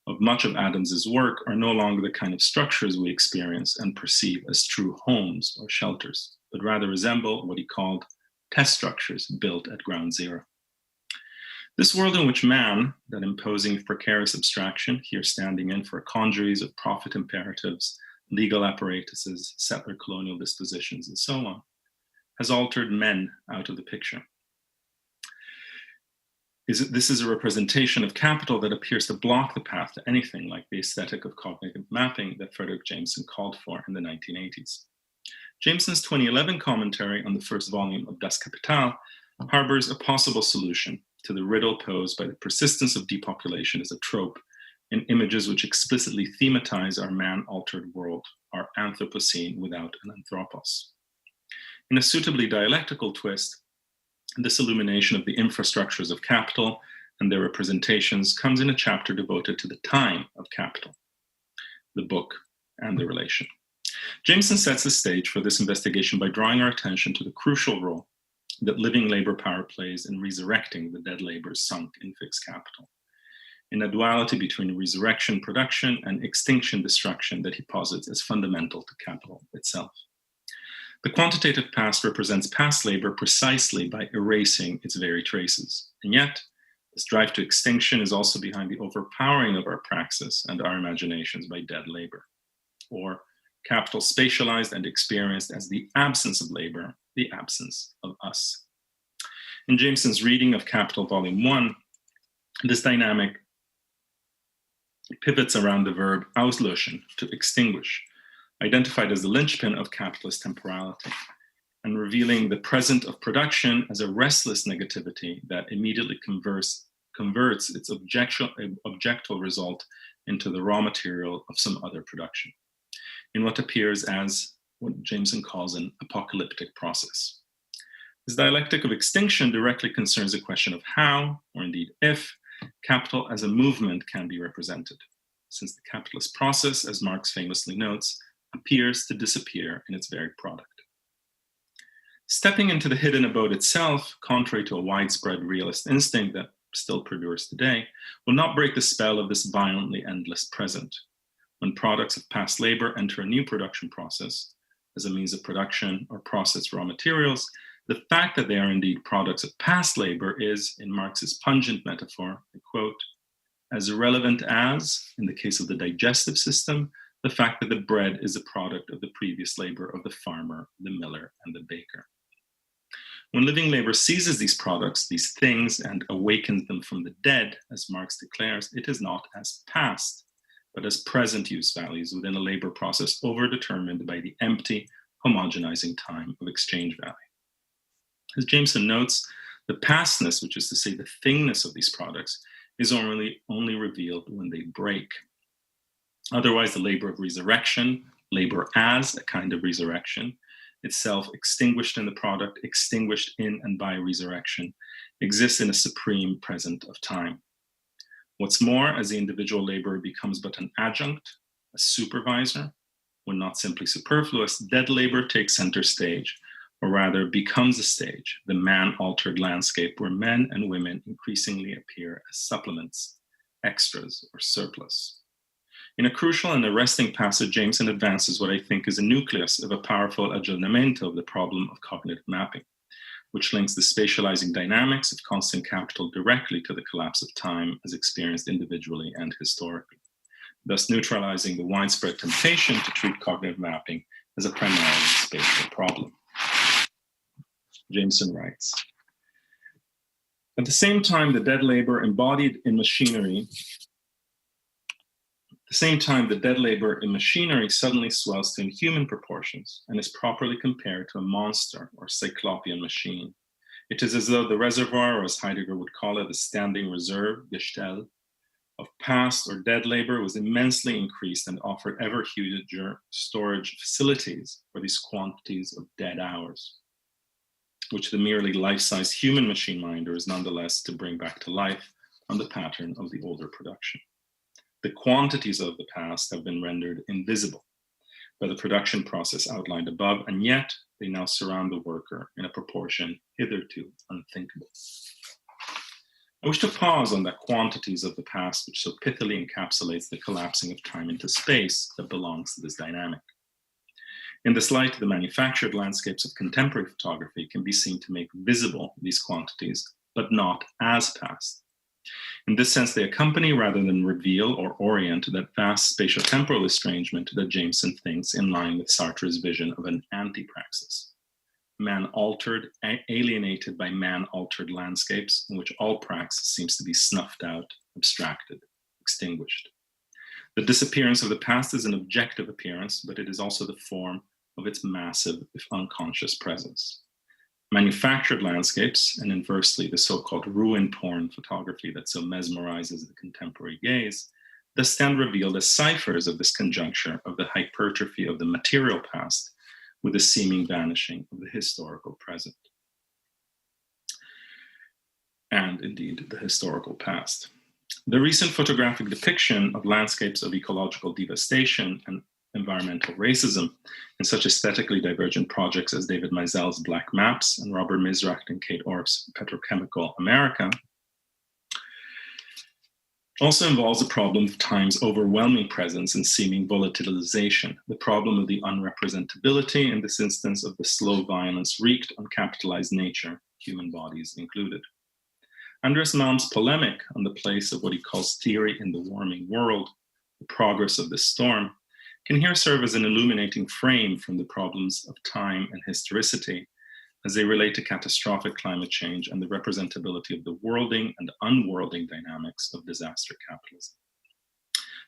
of much of Adams's work, are no longer the kind of structures we experience and perceive as true homes or shelters, but rather resemble what he called test structures built at ground zero. This world in which man, that imposing precarious abstraction, here standing in for congeries of profit imperatives, legal apparatuses, settler colonial dispositions, and so on, has altered men out of the picture. This is a representation of capital that appears to block the path to anything like the aesthetic of cognitive mapping that Frederick Jameson called for in the 1980s. Jameson's 2011 commentary on the first volume of Das Kapital harbors a possible solution to the riddle posed by the persistence of depopulation as a trope in images which explicitly thematize our man-altered world, our Anthropocene without an anthropos. In a suitably dialectical twist, this illumination of the infrastructures of capital and their representations comes in a chapter devoted to the time of capital, the book, and the relation. Jameson sets the stage for this investigation by drawing our attention to the crucial role that living labor power plays in resurrecting the dead labors sunk in fixed capital, in a duality between resurrection production and extinction destruction that he posits as fundamental to capital itself. The quantitative past represents past labor precisely by erasing its very traces, and yet this drive to extinction is also behind the overpowering of our praxis and our imaginations by dead labor, or capital spatialized and experienced as the absence of labor, the absence of us. In Jameson's reading of Capital Volume 1, this dynamic pivots around the verb auslöschen, to extinguish, identified as the linchpin of capitalist temporality, and revealing the present of production as a restless negativity that immediately converts its objectal result into the raw material of some other production, in what appears as what Jameson calls an apocalyptic process. This dialectic of extinction directly concerns the question of how, or indeed if, capital as a movement can be represented, since the capitalist process, as Marx famously notes, appears to disappear in its very product. Stepping into the hidden abode itself, contrary to a widespread realist instinct that still perdures today, will not break the spell of this violently endless present. When products of past labor enter a new production process, as a means of production or processed raw materials, the fact that they are indeed products of past labor is, in Marx's pungent metaphor, I quote, as irrelevant as, in the case of the digestive system, the fact that the bread is a product of the previous labor of the farmer, the miller, and the baker. When living labor seizes these products, these things, and awakens them from the dead, as Marx declares, it is not as past, but as present use values within a labor process overdetermined by the empty, homogenizing time of exchange value. As Jameson notes, the pastness, which is to say the thingness of these products, is only revealed when they break. Otherwise, the labor of resurrection, labor as a kind of resurrection, itself extinguished in the product, extinguished in and by resurrection, exists in a supreme present of time. What's more, as the individual laborer becomes but an adjunct, a supervisor, when not simply superfluous, dead labor takes center stage, or rather becomes a stage, the man-altered landscape where men and women increasingly appear as supplements, extras, or surplus. In a crucial and arresting passage, Jameson advances what I think is a nucleus of a powerful aggiornamento of the problem of cognitive mapping, which links the spatializing dynamics of constant capital directly to the collapse of time as experienced individually and historically, thus neutralizing the widespread temptation to treat cognitive mapping as a primarily spatial problem. Jameson writes, at the same time, the dead labor embodied in machinery, the the same time, the dead labor in machinery suddenly swells to inhuman proportions and is properly compared to a monster or cyclopean machine. It is as though the reservoir, or as Heidegger would call it, the standing reserve, Gestell, of past or dead labor was immensely increased and offered ever huger storage facilities for these quantities of dead hours, which the merely life-size human machine minder is nonetheless to bring back to life on the pattern of the older production. The quantities of the past have been rendered invisible by the production process outlined above, and yet they now surround the worker in a proportion hitherto unthinkable. I wish to pause on the quantities of the past, which so pithily encapsulates the collapsing of time into space that belongs to this dynamic. In this light, the manufactured landscapes of contemporary photography can be seen to make visible these quantities, but not as past. In this sense, they accompany rather than reveal or orient that vast spatiotemporal estrangement that Jameson thinks in line with Sartre's vision of an anti-praxis. Man-altered, alienated by man-altered landscapes in which all praxis seems to be snuffed out, abstracted, extinguished. The disappearance of the past is an objective appearance, but it is also the form of its massive, if unconscious, presence. Manufactured landscapes, and inversely the so-called ruin-porn photography that so mesmerizes the contemporary gaze, thus stand revealed as ciphers of this conjuncture of the hypertrophy of the material past with the seeming vanishing of the historical present. And indeed, the historical past. The recent photographic depiction of landscapes of ecological devastation and environmental racism in such aesthetically divergent projects as David Meisel's Black Maps and Robert Misracht and Kate Orff's Petrochemical America also involves the problem of time's overwhelming presence and seeming volatilization, the problem of the unrepresentability, in this instance, of the slow violence wreaked on capitalized nature, human bodies included. Andres Malm's polemic on the place of what he calls theory in the warming world, the progress of this storm, can here serve as an illuminating frame from the problems of time and historicity as they relate to catastrophic climate change and the representability of the worlding and unworlding dynamics of disaster capitalism.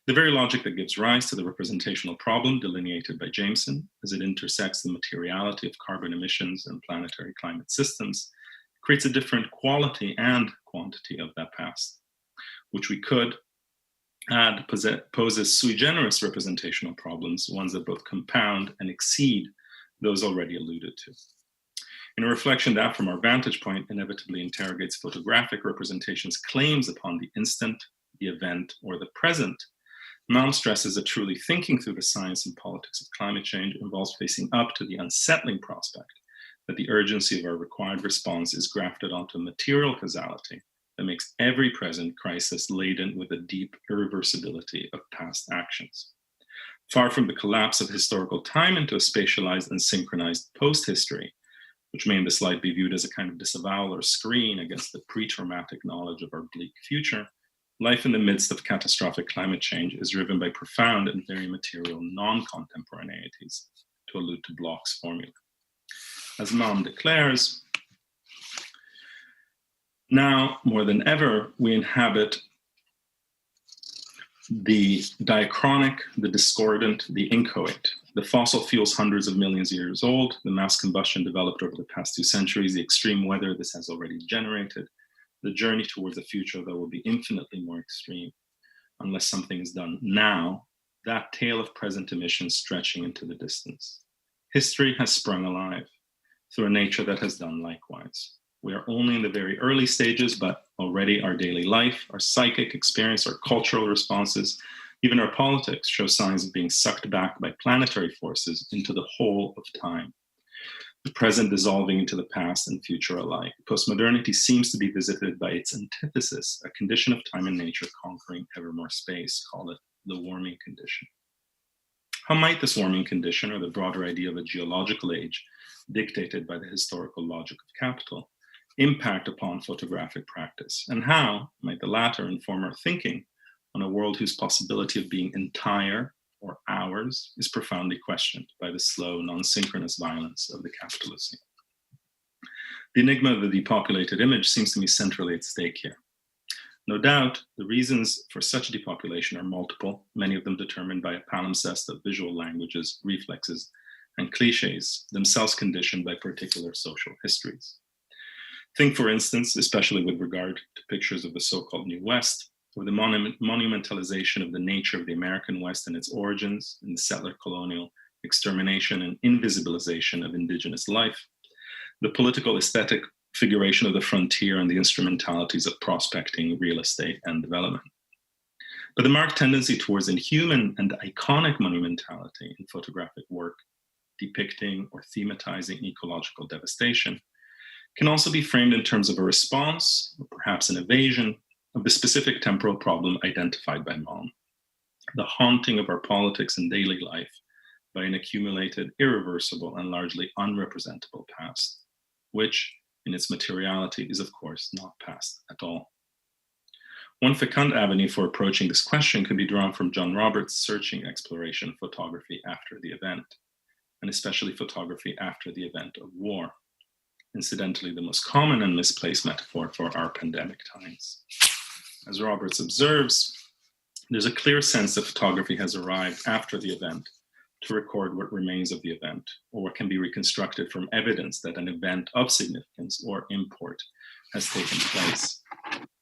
The very logic that gives rise to the representational problem delineated by Jameson as it intersects the materiality of carbon emissions and planetary climate systems creates a different quality and quantity of that past, which we could add poses sui generis representational problems, ones that both compound and exceed those already alluded to. In a reflection that, from our vantage point, inevitably interrogates photographic representations' claims upon the instant, the event, or the present, Malm stresses that truly thinking through the science and politics of climate change involves facing up to the unsettling prospect that the urgency of our required response is grafted onto a material causality that makes every present crisis laden with a deep irreversibility of past actions. Far from the collapse of historical time into a spatialized and synchronized post-history, which may in this light be viewed as a kind of disavowal or screen against the pre-traumatic knowledge of our bleak future, life in the midst of catastrophic climate change is driven by profound and very material non-contemporaneities, to allude to Bloch's formula. As Malm declares, now, more than ever, we inhabit the diachronic, the discordant, the inchoate. The fossil fuels hundreds of millions of years old, the mass combustion developed over the past 2 centuries, the extreme weather this has already generated, the journey towards a future that will be infinitely more extreme. Unless something is done now, that tale of present emissions stretching into the distance. History has sprung alive through a nature that has done likewise. We are only in the very early stages, but already our daily life, our psychic experience, our cultural responses, even our politics show signs of being sucked back by planetary forces into the whole of time. The present dissolving into the past and future alike. Postmodernity seems to be visited by its antithesis, a condition of time and nature conquering ever more space, call it the warming condition. How might this warming condition, or the broader idea of a geological age, dictated by the historical logic of capital, impact upon photographic practice? And how might the latter inform our thinking on a world whose possibility of being entire or ours is profoundly questioned by the slow, non-synchronous violence of the capitalist scene? The enigma of the depopulated image seems to me centrally at stake here. No doubt, the reasons for such depopulation are multiple, many of them determined by a palimpsest of visual languages, reflexes, and cliches, themselves conditioned by particular social histories. Think, for instance, especially with regard to pictures of the so-called New West, or the monumentalization of the nature of the American West and its origins in the settler colonial extermination and invisibilization of indigenous life, the political aesthetic figuration of the frontier and the instrumentalities of prospecting, real estate, and development. But the marked tendency towards inhuman and iconic monumentality in photographic work, depicting or thematizing ecological devastation, can also be framed in terms of a response, or perhaps an evasion, of the specific temporal problem identified by Malm, the haunting of our politics and daily life by an accumulated, irreversible, and largely unrepresentable past, which, in its materiality, is of course not past at all. One fecund avenue for approaching this question can be drawn from John Roberts' searching exploration of photography after the event, and especially photography after the event of war. Incidentally, the most common and misplaced metaphor for our pandemic times. As Roberts observes, there's a clear sense that photography has arrived after the event to record what remains of the event, or what can be reconstructed from evidence that an event of significance or import has taken place.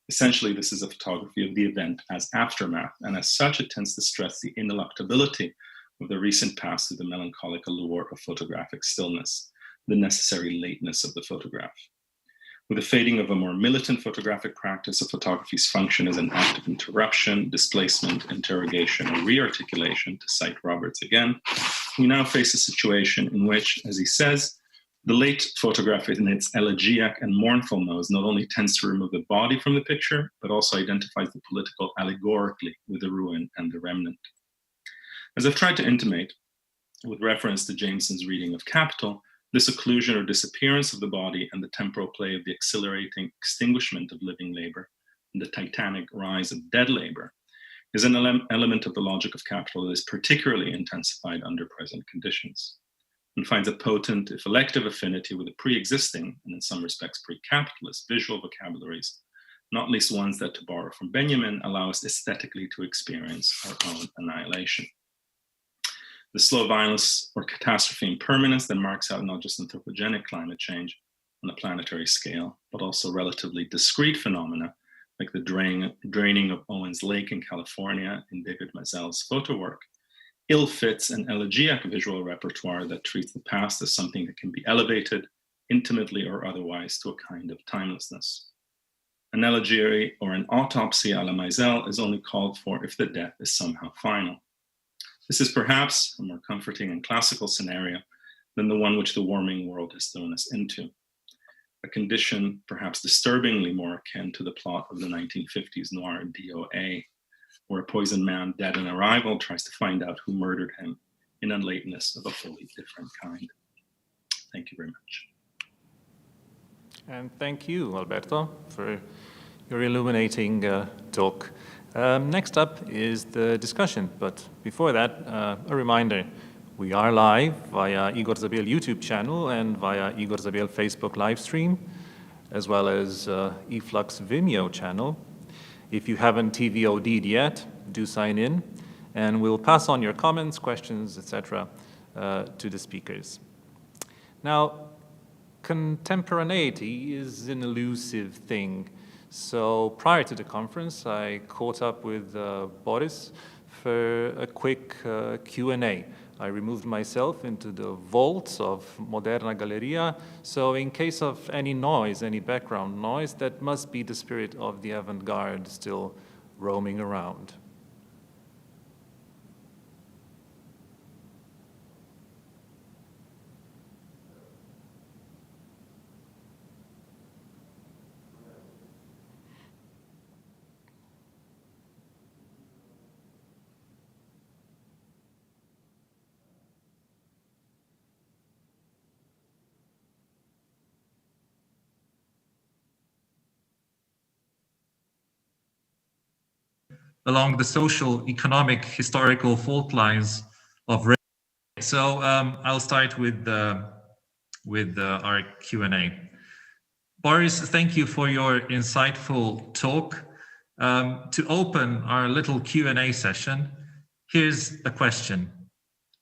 Essentially, this is a photography of the event as aftermath, and as such, it tends to stress the ineluctability of the recent past through the melancholic allure of photographic stillness, the necessary lateness of the photograph. With the fading of a more militant photographic practice of photography's function as an act of interruption, displacement, interrogation, or rearticulation, to cite Roberts again, we now face a situation in which, as he says, the late photograph in its elegiac and mournful modes not only tends to remove the body from the picture, but also identifies the political allegorically with the ruin and the remnant. As I've tried to intimate, with reference to Jameson's reading of Capital, this occlusion or disappearance of the body and the temporal play of the exhilarating extinguishment of living labor and the titanic rise of dead labor is an element of the logic of capital that is particularly intensified under present conditions, and finds a potent, if elective, affinity with the pre-existing, and in some respects pre-capitalist, visual vocabularies, not least ones that, to borrow from Benjamin, allow us aesthetically to experience our own annihilation. The slow violence or catastrophe impermanence that marks out not just anthropogenic climate change on a planetary scale, but also relatively discrete phenomena like the draining of Owens Lake in California in David Mazel's photo work, ill fits an elegiac visual repertoire that treats the past as something that can be elevated, intimately or otherwise, to a kind of timelessness. An elegiac or an autopsy a la Mazel is only called for if the death is somehow final. This is perhaps a more comforting and classical scenario than the one which the warming world has thrown us into, a condition perhaps disturbingly more akin to the plot of the 1950s noir DOA, where a poisoned man dead on arrival tries to find out who murdered him in a lateness of a wholly different kind. Thank you very much. And thank you, Alberto, for your illuminating talk. Next up is the discussion, but before that, a reminder. We are live via Igor Zabel YouTube channel and via Igor Zabel Facebook live stream, as well as eFlux Vimeo channel. If you haven't TVOD'd yet, do sign in, and we'll pass on your comments, questions, etc. To the speakers. Now, contemporaneity is an elusive thing. So prior to the conference, I caught up with Boris for a quick Q&A. I removed myself into the vaults of Moderna galerija, so in case of any noise, any background noise, that must be the spirit of the avant-garde still roaming around. Along the social, economic, historical fault lines of race. So I'll start with our Q&A. Boris, thank you for your insightful talk. To open our little Q&A session, here's a question.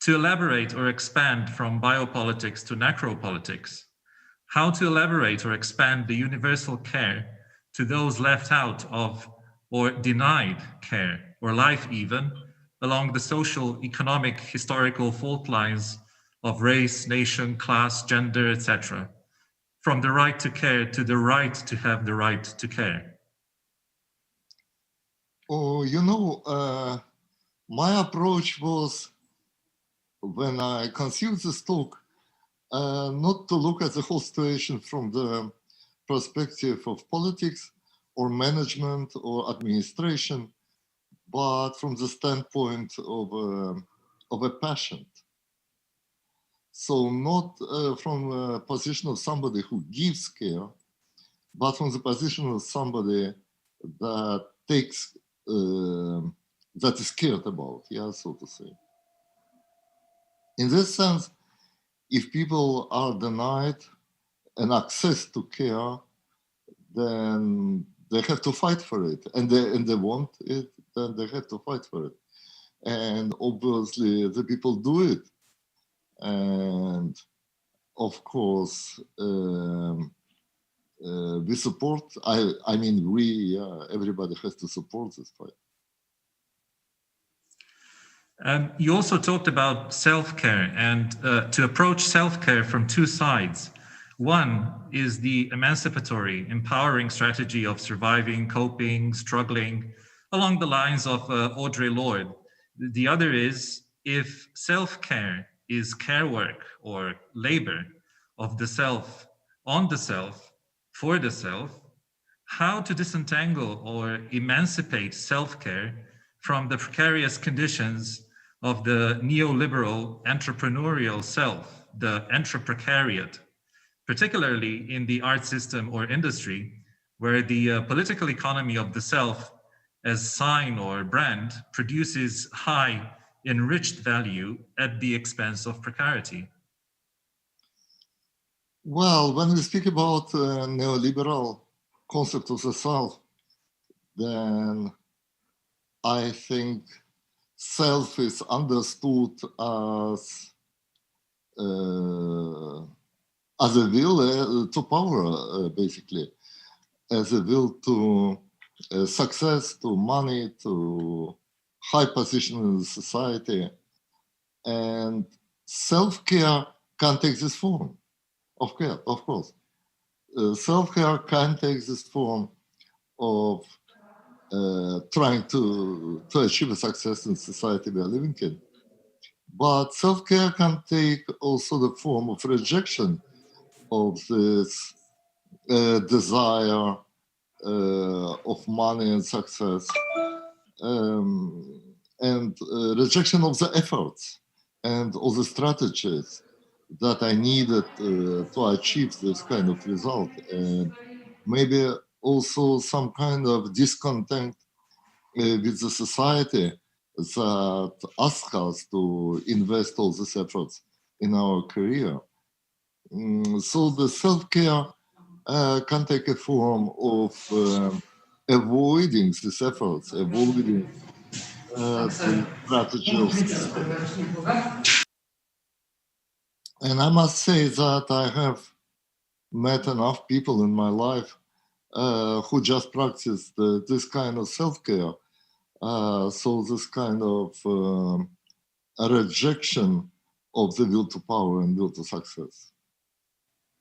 To elaborate or expand from biopolitics to necropolitics, how to elaborate or expand the universal care to those left out of or denied care or life even along the social, economic, historical fault lines of race, nation, class, gender, etc. From the right to care to the right to have the right to care. Oh, you know, my approach was, when I conceived this talk, not to look at the whole situation from the perspective of politics or management or administration, but from the standpoint of a patient. So not from a position of somebody who gives care, but from the position of somebody that takes, that is cared about, yeah, so to say. In this sense, if people are denied an access to care, then they have to fight for it, and they want it, then they have to fight for it. And obviously the people do it. And of course, we support, I mean, everybody has to support this fight. You also talked about self-care and to approach self-care from two sides. One is the emancipatory, empowering strategy of surviving, coping, struggling, along the lines of Audre Lorde. The other is, if self-care is care work or labor of the self, on the self, for the self, how to disentangle or emancipate self-care from the precarious conditions of the neoliberal entrepreneurial self, the entreprecariat, particularly in the art system or industry, where the political economy of the self as sign or brand produces high enriched value at the expense of precarity. Well, when we speak about neoliberal concept of the self, then I think self is understood as a will to power, basically, as a will to success, to money, to high position in the society. And self-care can take this form of care, of course. Self-care can take this form of trying to achieve a success in society we are living in. But self-care can take also the form of rejection of this desire of money and success, and rejection of the efforts and all the strategies that I needed to achieve this kind of result. And maybe also some kind of discontent with the society that asks us to invest all these efforts in our career. So the self-care can take a form of avoiding these efforts, avoiding the strategy of success. And I must say that I have met enough people in my life who just practice this kind of self-care. So this kind of a rejection of the will to power and will to success.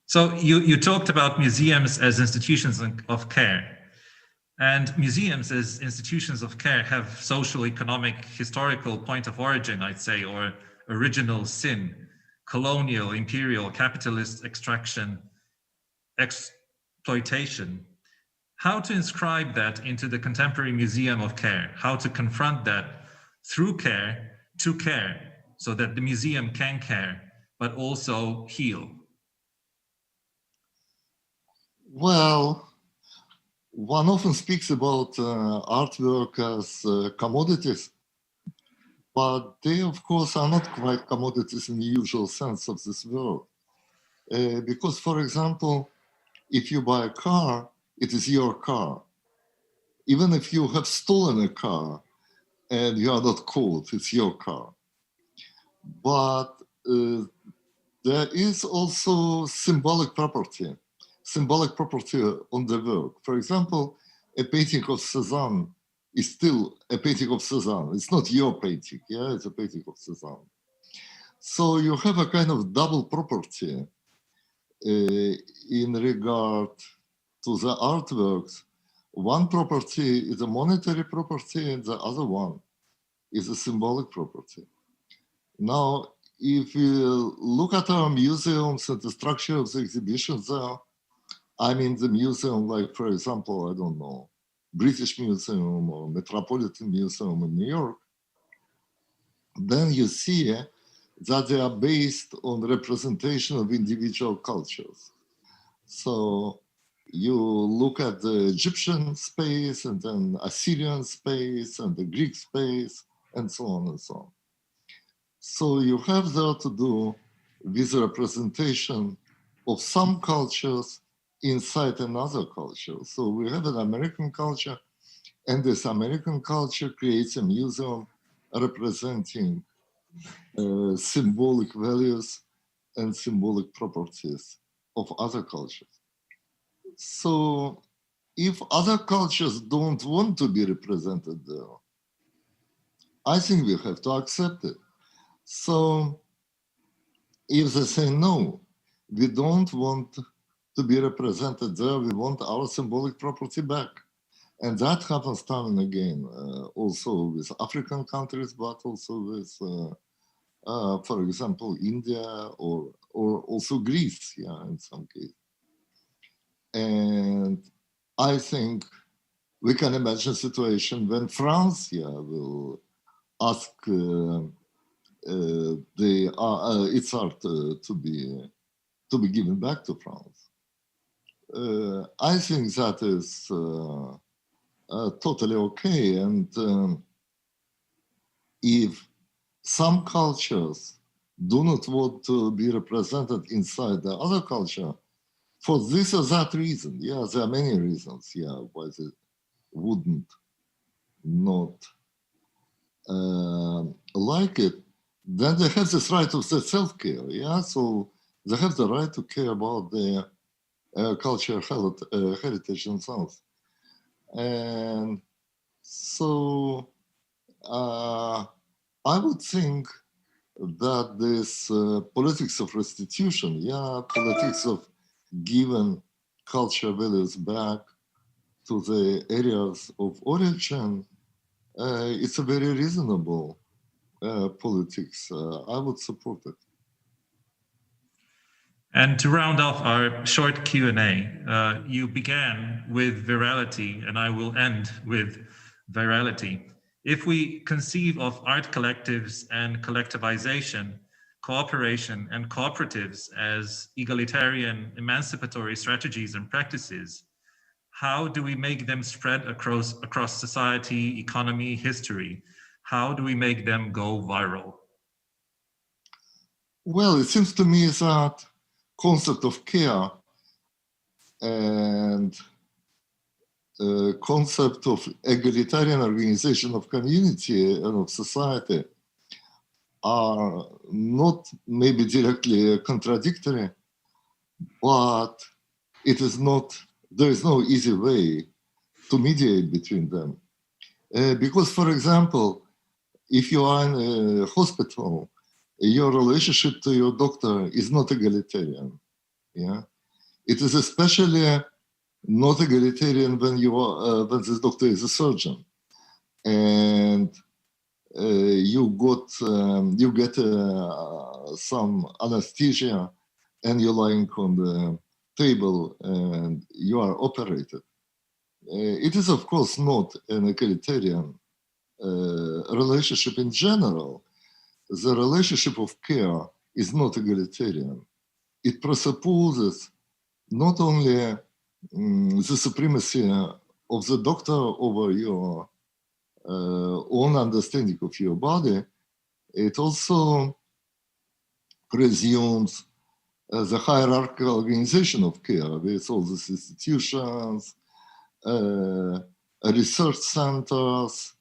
So you talked about museums as institutions of care. And museums as institutions of care have social, economic, historical point of origin, I'd say, or original sin, colonial, imperial, capitalist extraction, exploitation. How to inscribe that into the contemporary museum of care? How to confront that through care to care, so that the museum can care, but also heal? Well, one often speaks about artwork as commodities, but they, of course, are not quite commodities in the usual sense of this word. Because, for example, if you buy a car, it is your car. even if you have stolen a car and you are not caught, it's your car. But there is also symbolic property on the work. For example, a painting of Cézanne is still a painting of Cézanne. It's not your painting, yeah, it's a painting of Cézanne. So you have a kind of double property in regard to the artworks. One property is a monetary property and the other one is a symbolic property. Now, if you look at our museums and the structure of the exhibitions there, I mean the museum, like, for example, I don't know, British Museum or Metropolitan Museum in New York, then you see that they are based on representation of individual cultures. So you look at the Egyptian space and then Assyrian space and the Greek space and so on and so on. So you have there to do with the representation of some cultures inside another culture. So we have an American culture, and this American culture creates a museum representing symbolic values and symbolic properties of other cultures. So if other cultures don't want to be represented there, I think we have to accept it. So if they say, no, we don't want to be represented there, we want our symbolic property back. And that happens time and again, also with African countries, but also with, for example, India or also Greece, yeah, in some cases. And I think we can imagine a situation when France, yeah, will ask its art to be given back to France. I think that is totally okay. And if some cultures do not want to be represented inside the other culture, for this or that reason, yeah, there are many reasons, yeah, why they wouldn't not like it, then they have this right of self-care, yeah, so they have the right to care about their cultural heritage themselves. And so I would think that this politics of restitution, yeah, politics of giving cultural values back to the areas of origin, it's a very reasonable politics. I would support it. And to round off our short Q&A, you began with virality, and I will end with virality. If we conceive of art collectives and collectivization, cooperation and cooperatives as egalitarian, emancipatory strategies and practices, how do we make them spread across society, economy, history? How do we make them go viral? Well, it seems to me that concept of care and concept of egalitarian organization of community and of society are not maybe directly contradictory, but it is not, there is no easy way to mediate between them. Because, for example, if you are in a hospital, your relationship to your doctor is not egalitarian. Yeah, it is especially not egalitarian when you are when this doctor is a surgeon, and you get some anesthesia, and you're lying on the table, and you are operated. It is, of course, not an egalitarian relationship in general. The relationship of care is not egalitarian. It presupposes not only the supremacy of the doctor over your own understanding of your body, it also presumes the hierarchical organization of care with all these institutions, research centers,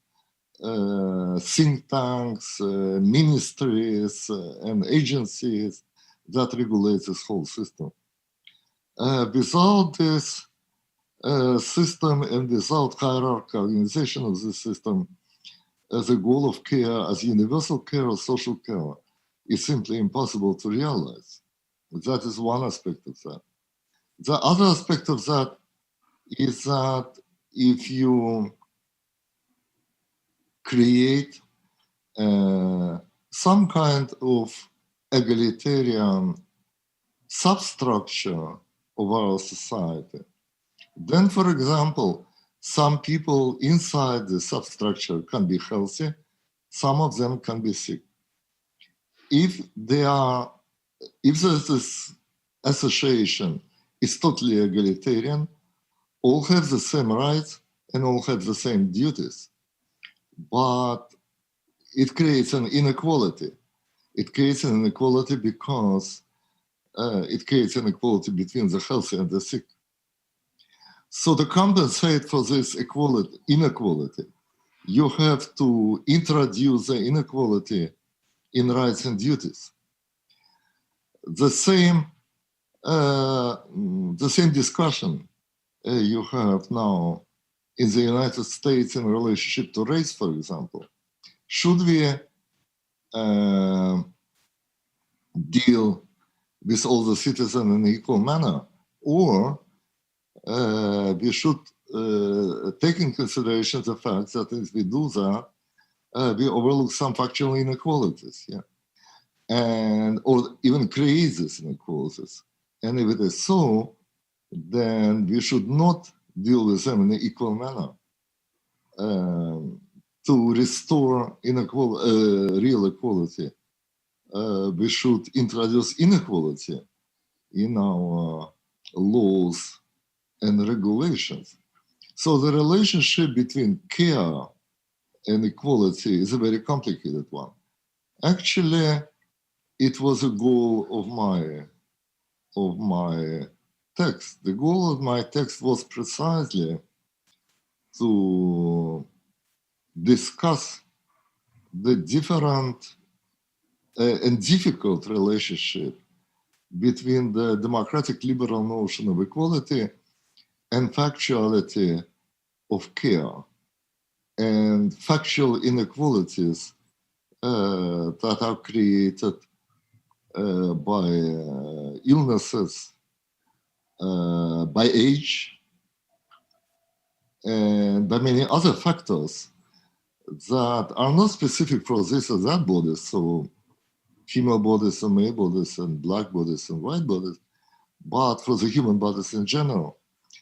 think tanks, ministries, and agencies that regulate this whole system. Without this system and without hierarchical organization of the system, the goal of care as universal care or social care is simply impossible to realize. That is one aspect of that. The other aspect of that is that if you create some kind of egalitarian substructure of our society, then, for example, some people inside the substructure can be healthy, some of them can be sick. If this association is totally egalitarian, all have the same rights and all have the same duties, but it creates an inequality. It creates an inequality because it creates an inequality between the healthy and the sick. So to compensate for this inequality, you have to introduce the inequality in rights and duties. The same discussion you have now in the United States in relationship to race, for example. Should we deal with all the citizens in an equal manner, or we should take in consideration the fact that if we do that, we overlook some factual inequalities, or even create these inequalities. And if it is so, then we should not deal with them in an equal manner. To restore real equality, we should introduce inequality in our laws and regulations. So the relationship between care and equality is a very complicated one. Actually, it was a goal of my text. The goal of my text was precisely to discuss the different and difficult relationship between the democratic liberal notion of equality and factuality of care, and factual inequalities that are created by illnesses, by age, and by many other factors that are not specific for this or that body, so female bodies and male bodies and black bodies and white bodies, but for the human bodies in general.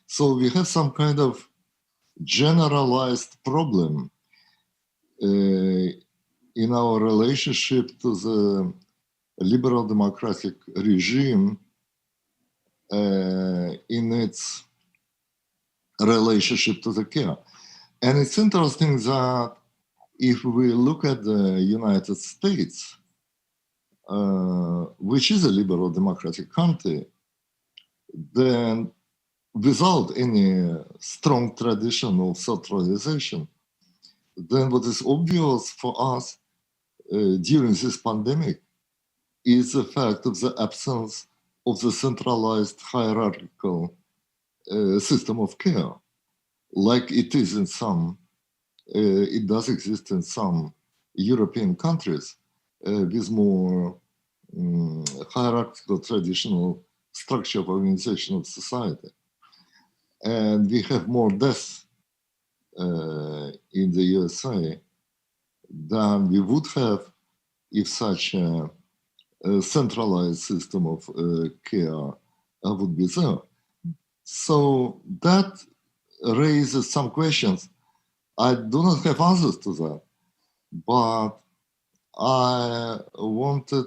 So we have some kind of generalized problem in our relationship to the liberal democratic regime in its relationship to the care. And it's interesting that if we look at the United States, which is a liberal democratic country, then without any strong tradition of centralization, then what is obvious for us during this pandemic is the fact of the absence of the centralized hierarchical system of care, like it is in some, it does exist in some European countries with more hierarchical traditional structure of organization of society. And we have more deaths in the USA than we would have if such a centralized system of care would be there. So that raises some questions. I do not have answers to that, but I wanted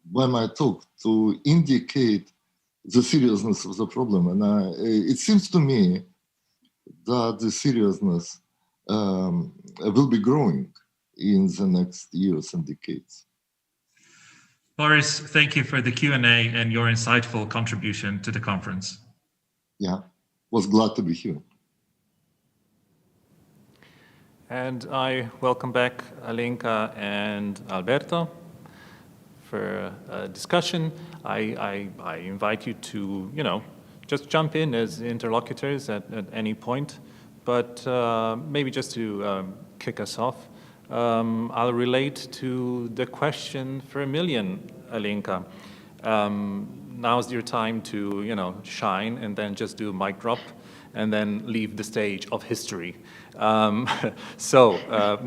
by my talk to indicate the seriousness of the problem. And it seems to me that the seriousness will be growing in the next years and decades. Boris, thank you for the Q&A and your insightful contribution to the conference. Yeah, was glad to be here. And I welcome back Alenka and Alberto for a discussion. I invite you to, just jump in as interlocutors at any point, but maybe just to kick us off, I'll relate to the question for a million, Alenka. Now's your time to, shine and then just do a mic drop and then leave the stage of history. So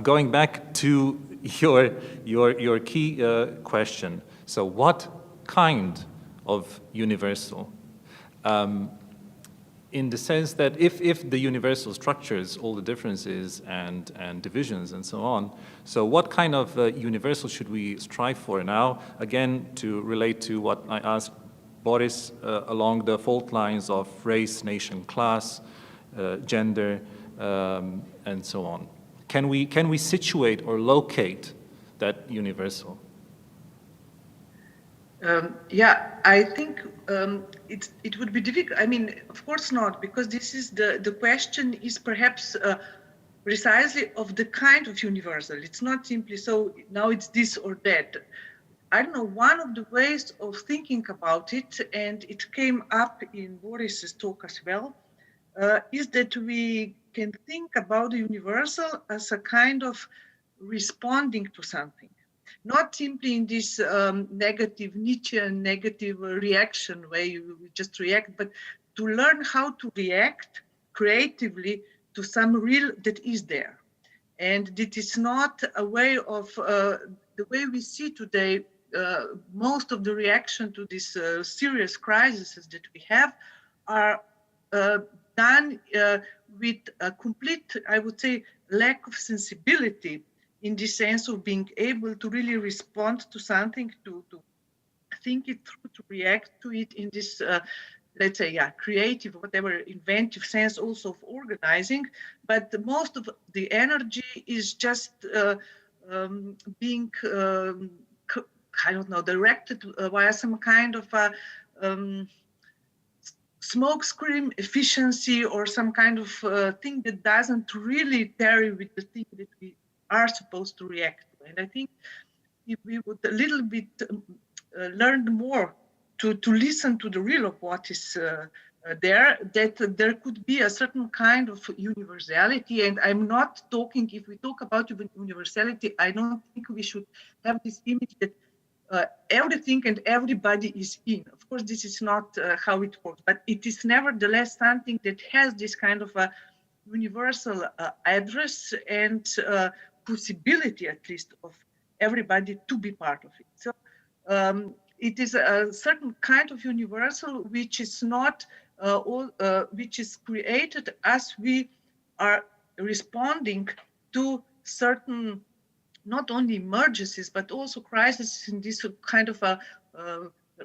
going back to your key question. So what kind of universal? In the sense that if the universal structures all the differences and divisions and so on, so what kind of universal should we strive for now? Again, to relate to what I asked Boris along the fault lines of race, nation, class, gender, and so on. Can we situate or locate that universal? Yeah, I think it would be difficult. I mean, of course not, because this is the question is perhaps precisely of the kind of universal. It's not simply so now it's this or that. I don't know, one of the ways of thinking about it, and it came up in Boris's talk as well, is that we can think about the universal as a kind of responding to something. Not simply in this negative Nietzschean negative reaction where you just react, but to learn how to react creatively to some real that is there. And it is not a way of, the way we see today, most of the reaction to these serious crises that we have are done with a complete, I would say, lack of sensibility in the sense of being able to really respond to something, to think it through, to react to it in this, let's say, creative, whatever, inventive sense also of organizing. But most of the energy is just being, I don't know, directed via some kind of smokescreen efficiency or some kind of thing that doesn't really tarry with the thing that we are supposed to react to. And I think if we would a little bit learn more to listen to the real of what is there, that there could be a certain kind of universality. And I'm not talking, if we talk about universality, I don't think we should have this image that everything and everybody is in. Of course, this is not how it works, but it is nevertheless something that has this kind of a universal address and possibility, at least, of everybody to be part of it. So it is a certain kind of universal which is not which is created as we are responding to certain not only emergencies but also crises in this kind of a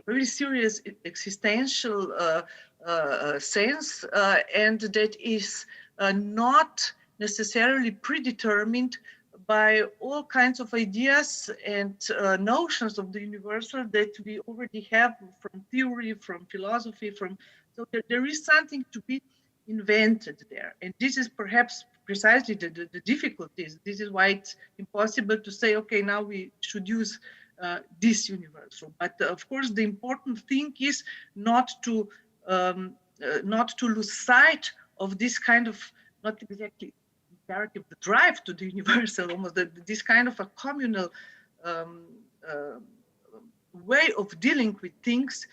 very serious existential sense, and that is not necessarily predetermined by all kinds of ideas and notions of the universal that we already have from theory, from philosophy, so there is something to be invented there. And this is perhaps precisely the difficulties. This is why it's impossible to say, okay, now we should use this universal. But of course, the important thing is not to lose sight of this kind of, not exactly imperative, the drive to the universal, almost this kind of a communal way of dealing with things,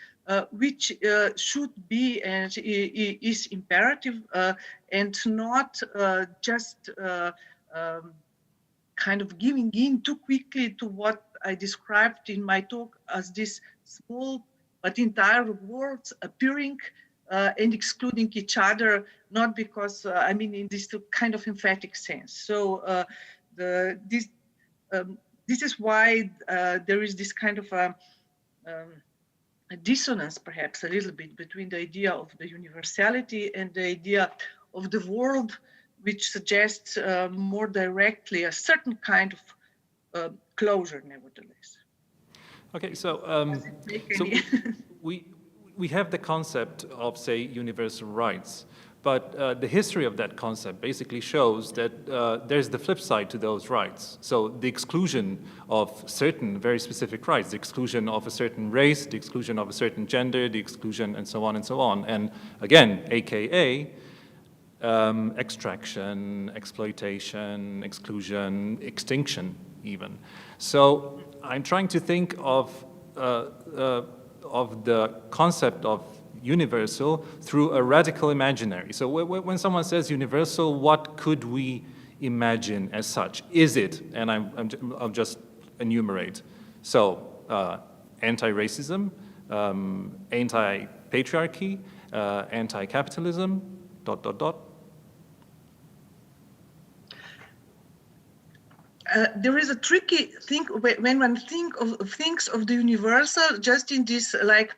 which should be and is imperative, and not just kind of giving in too quickly to what I described in my talk as these small but entire worlds appearing and excluding each other, not because, I mean, in this kind of emphatic sense. So this is why there is this kind of a dissonance, perhaps, a little bit between the idea of the universality and the idea of the world, which suggests more directly a certain kind of closure, nevertheless. Okay, so we have the concept of, say, universal rights, But the history of that concept basically shows that there's the flip side to those rights. So the exclusion of certain very specific rights, the exclusion of a certain race, the exclusion of a certain gender, the exclusion and so on and so on. And again, AKA, extraction, exploitation, exclusion, extinction even. So I'm trying to think of the concept of universal through a radical imaginary. So when someone says universal, what could we imagine as such? Is it, and I'll just enumerate. So anti-racism, anti-patriarchy, anti-capitalism, ... There is a tricky thing when one thinks of the universal just in this like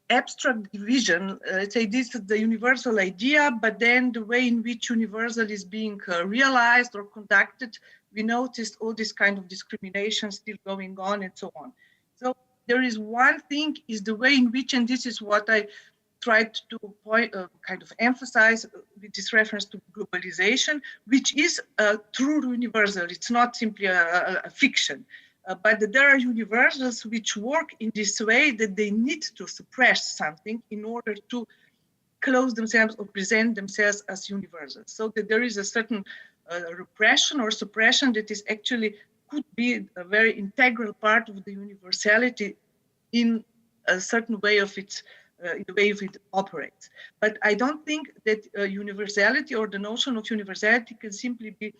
abstract division. Let's say this is the universal idea, but then the way in which universal is being realized or conducted, we noticed all this kind of discrimination still going on and so on. So there is one thing is the way in which, and this is what I tried to kind of emphasize with this reference to globalization, which is true universal. It's not simply a fiction, but there are universals which work in this way that they need to suppress something in order to close themselves or present themselves as universals. So that there is a certain repression or suppression that is actually could be a very integral part of the universality in a certain way of its in the way it operates. But I don't think that universality or the notion of universality can simply be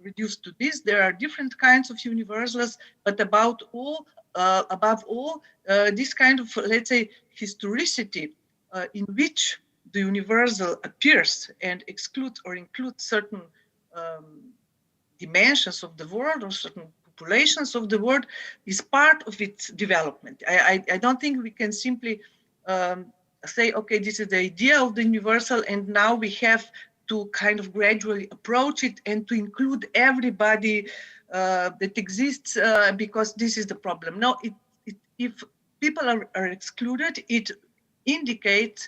reduced to this. There are different kinds of universals, but above all, this kind of, let's say, historicity in which the universal appears and excludes or includes certain dimensions of the world or certain populations of the world is part of its development. I don't think we can simply say, okay, this is the idea of the universal, and now we have to kind of gradually approach it and to include everybody that exists because this is the problem. No, if people are excluded, it indicates,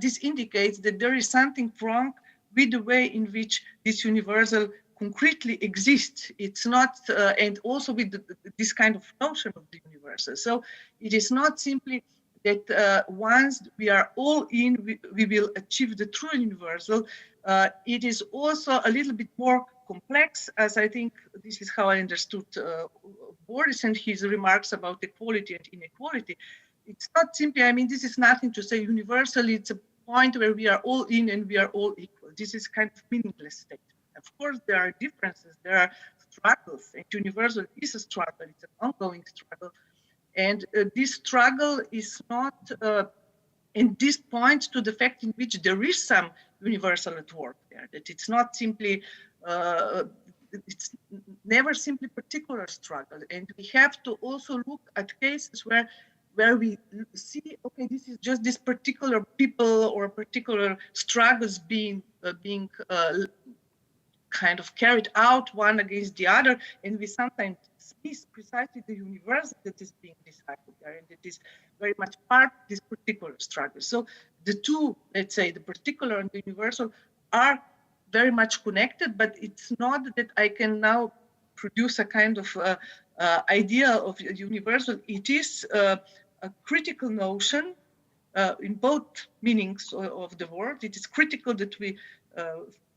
this indicates that there is something wrong with the way in which this universal concretely exists. It's not, and also with this kind of notion of the universal. So it is not simply that once we are all in, we will achieve the true universal. It is also a little bit more complex, as I think this is how I understood Boris and his remarks about equality and inequality. It's not simply, I mean, this is nothing to say universal. It's a point where we are all in and we are all equal. This is kind of meaningless state. Of course, there are differences, there are struggles, and universal is a struggle. It's an ongoing struggle. And this struggle is not, and this points to the fact in which there is some universal at work there, that it's not simply, it's never simply particular struggle. And we have to also look at cases where we see, okay, this is just this particular people or particular struggles being kind of carried out one against the other, and we sometimes miss precisely the universal that is being decided there, and it is very much part of this particular struggle. So the two, let's say, the particular and the universal are very much connected, but it's not that I can now produce a kind of idea of universal. It is a critical notion in both meanings of the word. It is critical that we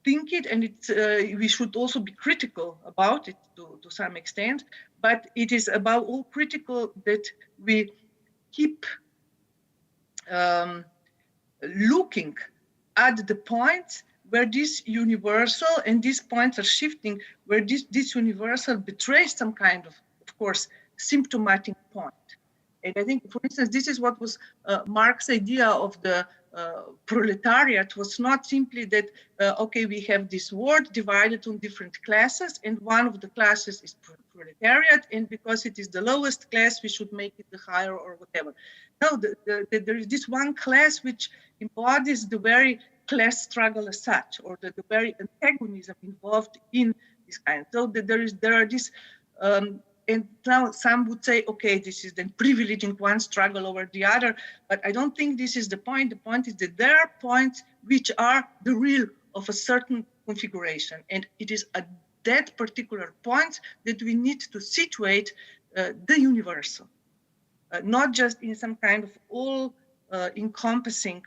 think it, and it's, we should also be critical about it to some extent, but it is about all critical that we keep looking at the points where this universal, and these points are shifting, where this universal betrays some kind of course, symptomatic point. And I think, for instance, this is what was Marx's idea of the proletariat, was not simply that, okay, we have this world divided on different classes, and one of the classes is proletariat, and because it is the lowest class, we should make it the higher or whatever. No, there is this one class which embodies the very class struggle as such, or the very antagonism involved in this kind. So there are these and now some would say, okay, this is then privileging one struggle over the other, but I don't think this is the point. The point is that there are points which are the real of a certain configuration, and it is at that particular point that we need to situate the universal, not just in some kind of all-encompassing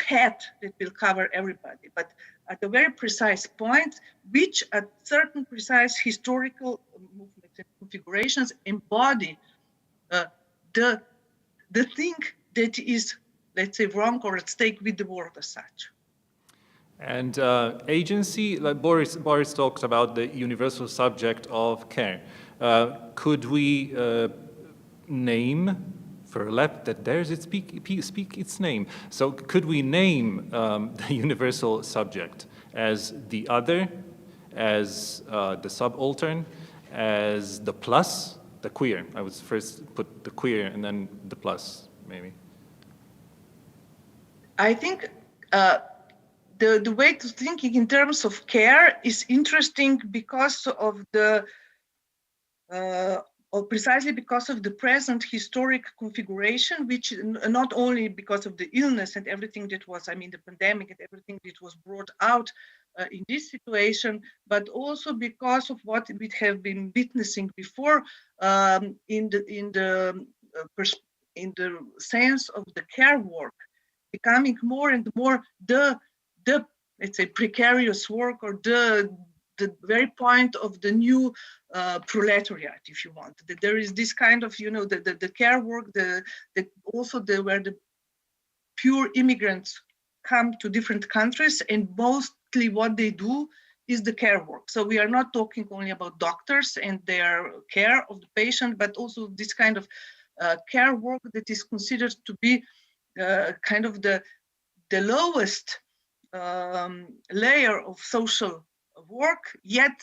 hat that will cover everybody, but at a very precise point, which at certain precise historical movements and configurations embody the thing that is, let's say, wrong or at stake with the world as such. And agency, like Boris talked about the universal subject of care. Could we name, for let that dares it speak its name. So could we name the universal subject as the other, as the subaltern, as the plus, the queer? I would first put the queer and then the plus, maybe. I think the way to thinking in terms of care is interesting because of the or precisely because of the present historic configuration, which not only because of the illness and everything that was, I mean, the pandemic and everything that was brought out in this situation, but also because of what we have been witnessing before in the sense of the care work becoming more and more the let's say precarious work, or the very point of the new proletariat, if you want. That there is this kind of, the care work, where the pure immigrants come to different countries, and mostly what they do is the care work. So we are not talking only about doctors and their care of the patient, but also this kind of care work that is considered to be kind of the lowest layer of social work, yet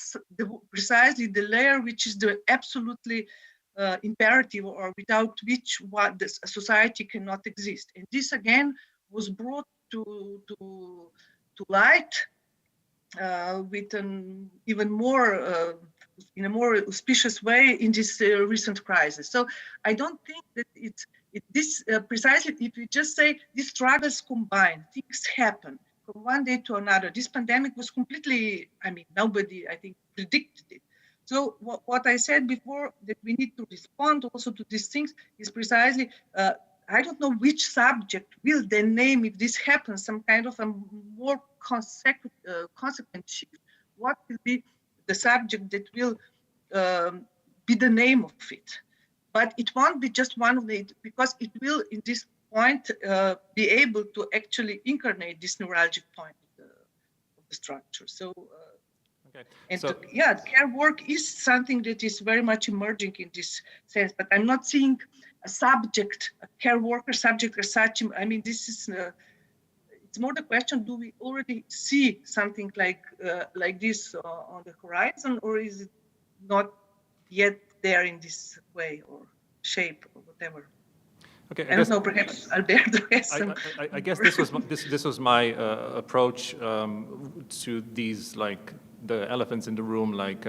precisely the layer which is the absolutely imperative, or without which a society cannot exist. And this again was brought to light with an even more in a more auspicious way in this recent crisis. So I don't think that this precisely, if you just say these struggles combine, things happen from one day to another. This pandemic was completely, I mean, nobody, I think, predicted it. So what I said before, that we need to respond also to these things, is precisely, I don't know which subject will then name, if this happens, some kind of a more consequent shift. What will be the subject that will be the name of it? But it won't be just one of the, because it will, in this point, be able to actually incarnate this neuralgic point of the structure. So, okay. And care work is something that is very much emerging in this sense, but I'm not seeing a subject, a care worker subject as such. I mean, this is, it's more the question, do we already see something like this on the horizon, or is it not yet there in this way or shape or whatever? Okay, I don't know, perhaps Alberto has some. I guess this was my approach to these, like, the elephants in the room, like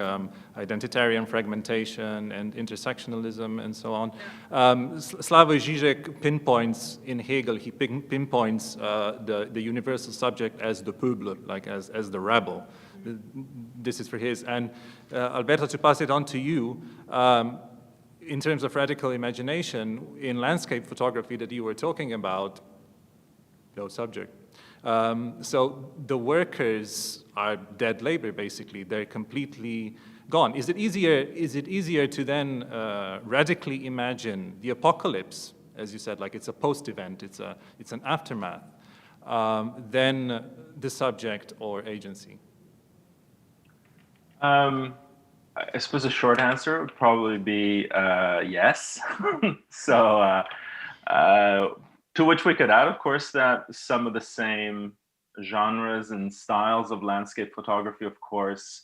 identitarian fragmentation and intersectionalism and so on. Slavoj Žižek pinpoints in Hegel, he pinpoints the universal subject as the peuple, like as the rebel. This is for his. And Alberto, to pass it on to you, in terms of radical imagination, in landscape photography that you were talking about, no subject. So the workers are dead labor, basically. They're completely gone. Is it easier to then radically imagine the apocalypse, as you said, like it's a post-event, it's an aftermath, than the subject or agency? I suppose a short answer would probably be yes. So to which we could add, of course, that some of the same genres and styles of landscape photography, of course,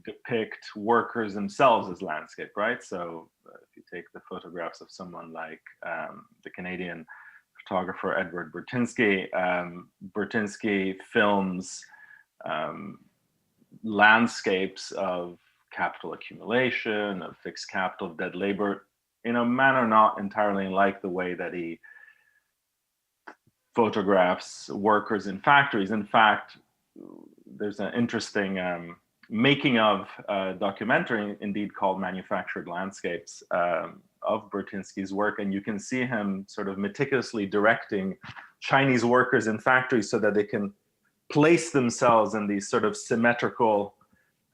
depict workers themselves as landscape, right? So if you take the photographs of someone like the Canadian photographer Edward Burtynsky, Burtynsky films landscapes of capital accumulation, of fixed capital, of dead labor, in a manner not entirely like the way that he photographs workers in factories. In fact, there's an interesting making of documentary indeed called Manufactured Landscapes of Burtynsky's work, and you can see him sort of meticulously directing Chinese workers in factories so that they can place themselves in these sort of symmetrical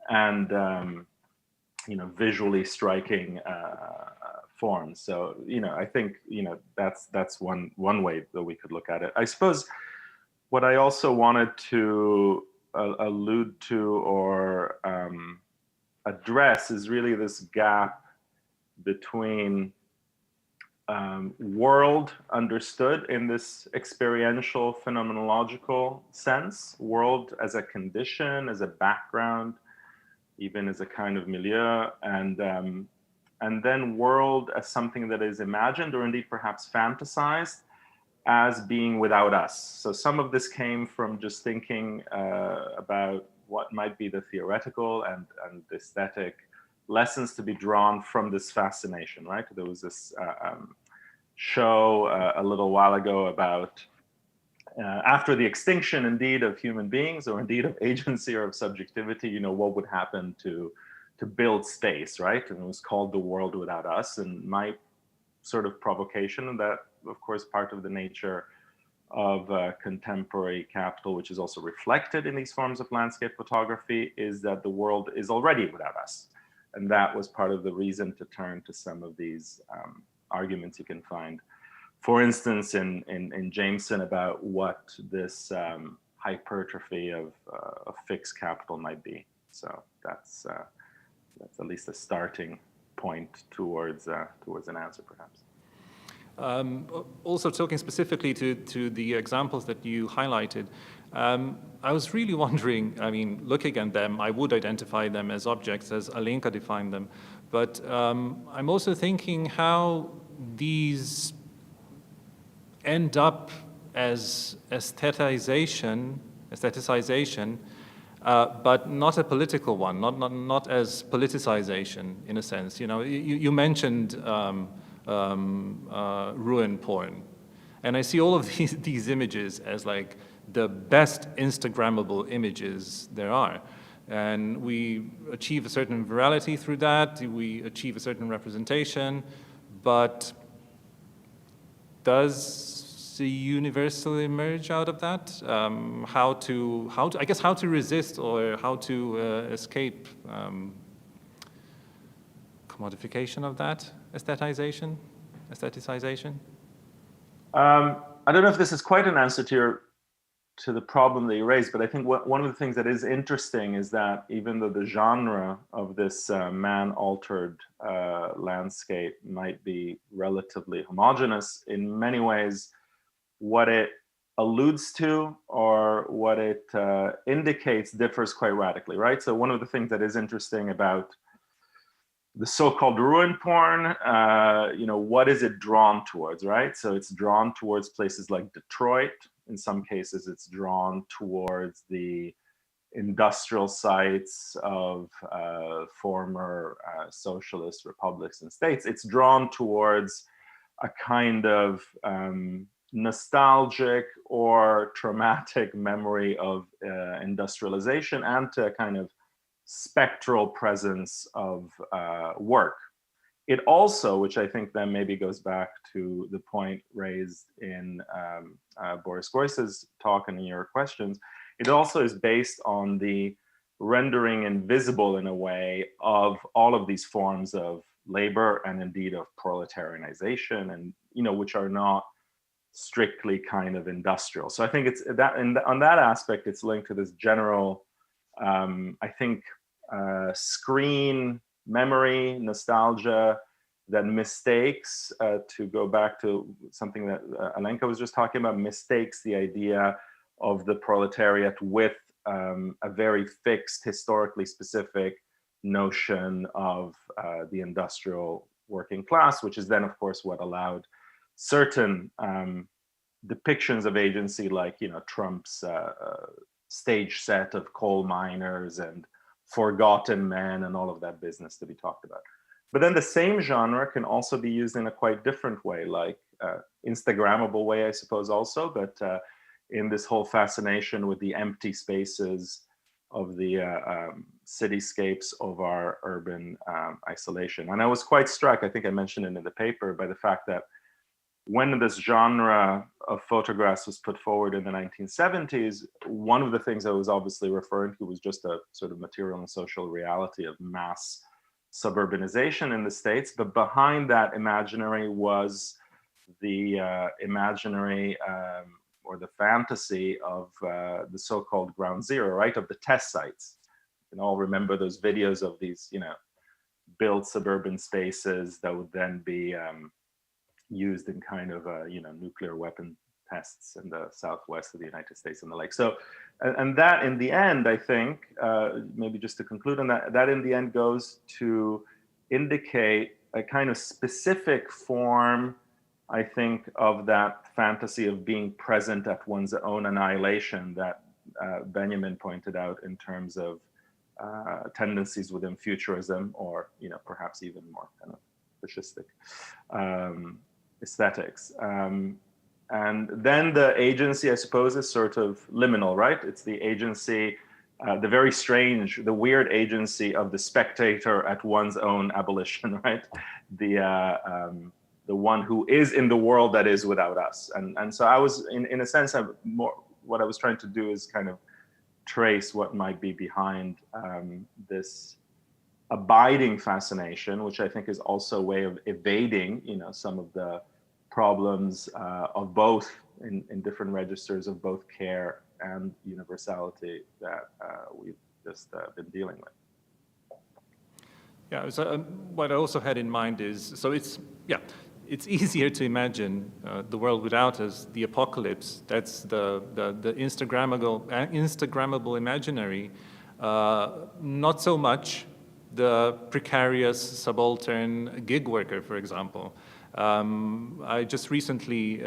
and visually striking forms. So I think that's one way that we could look at it. I suppose what I also wanted to allude to or address is really this gap between world understood in this experiential phenomenological sense, world as a condition, as a background, even as a kind of milieu, and then world as something that is imagined or indeed perhaps fantasized as being without us. So some of this came from just thinking about what might be the theoretical and aesthetic lessons to be drawn from this fascination, right? There was this show a little while ago about after the extinction indeed of human beings, or indeed of agency or of subjectivity, what would happen to build space, right? And it was called The World Without Us. And my sort of provocation, and that of course part of the nature of contemporary capital, which is also reflected in these forms of landscape photography, is that the world is already without us. And that was part of the reason to turn to some of these arguments you can find, for instance, in Jameson, about what this hypertrophy of fixed capital might be. So that's at least a starting point towards an answer, perhaps. Also talking specifically to the examples that you highlighted, I was really wondering, looking at them, I would identify them as objects as Alenka defined them, but I'm also thinking how these end up as aestheticization, but not a political one, not as politicization in a sense. You mentioned ruin porn, and I see all of these images as like the best Instagrammable images there are, and we achieve a certain virality through that. We achieve a certain representation, but does the universal emerge out of that? How to resist or how to escape commodification of that aestheticization? I don't know if this is quite an answer to the problem that you raised, but I think one of the things that is interesting is that even though the genre of this man-altered landscape might be relatively homogeneous, in many ways, what it alludes to or what it indicates differs quite radically, right? So one of the things that is interesting about the so-called ruin porn, what is it drawn towards, right? So it's drawn towards places like Detroit. In some cases, it's drawn towards the industrial sites of former socialist republics and states. It's drawn towards a kind of nostalgic or traumatic memory of industrialization and to a kind of spectral presence of work. It also, which I think then maybe goes back to the point raised in Boris Groys's talk and in your questions, it also is based on the rendering invisible in a way of all of these forms of labor and indeed of proletarianization, and which are not strictly kind of industrial. So I think it's that on that aspect, it's linked to this general, I think, screen memory, nostalgia that mistakes, to go back to something that Alenka was just talking about, mistakes the idea of the proletariat with a very fixed, historically specific notion of the industrial working class, which is then, of course, what allowed certain depictions of agency, like Trump's stage set of coal miners and forgotten man and all of that business to be talked about. But then the same genre can also be used in a quite different way, like Instagrammable way, I suppose, also, but in this whole fascination with the empty spaces of the cityscapes of our urban isolation. And I was quite struck, I think I mentioned it in the paper, by the fact that when this genre of photographs was put forward in the 1970s, one of the things I was obviously referring to was just a sort of material and social reality of mass suburbanization in the States. But behind that imaginary was the imaginary or the fantasy of the so-called ground zero, right, of the test sites. You can all remember those videos of these, you know, built suburban spaces that would then be used in kind of, you know, nuclear weapon tests in the southwest of the United States and the like. So, and that in the end, I think, maybe just to conclude on that, that in the end goes to indicate a kind of specific form, I think, of that fantasy of being present at one's own annihilation that Benjamin pointed out in terms of tendencies within futurism, or, you know, perhaps even more kind of fascistic aesthetics. And then the agency, I suppose, is sort of liminal, right? It's the agency, the very strange, the weird agency of the spectator at one's own abolition, right? The one who is in the world that is without us. And so I was, in a sense, what I was trying to do is kind of trace what might be behind this abiding fascination, which I think is also a way of evading, you know, some of the problems of both in different registers of both care and universality that we've just been dealing with. Yeah, so what I also had in mind is, so it's easier to imagine the world without us, the apocalypse. That's the Instagrammable imaginary. Not so much the precarious subaltern gig worker, for example. I just recently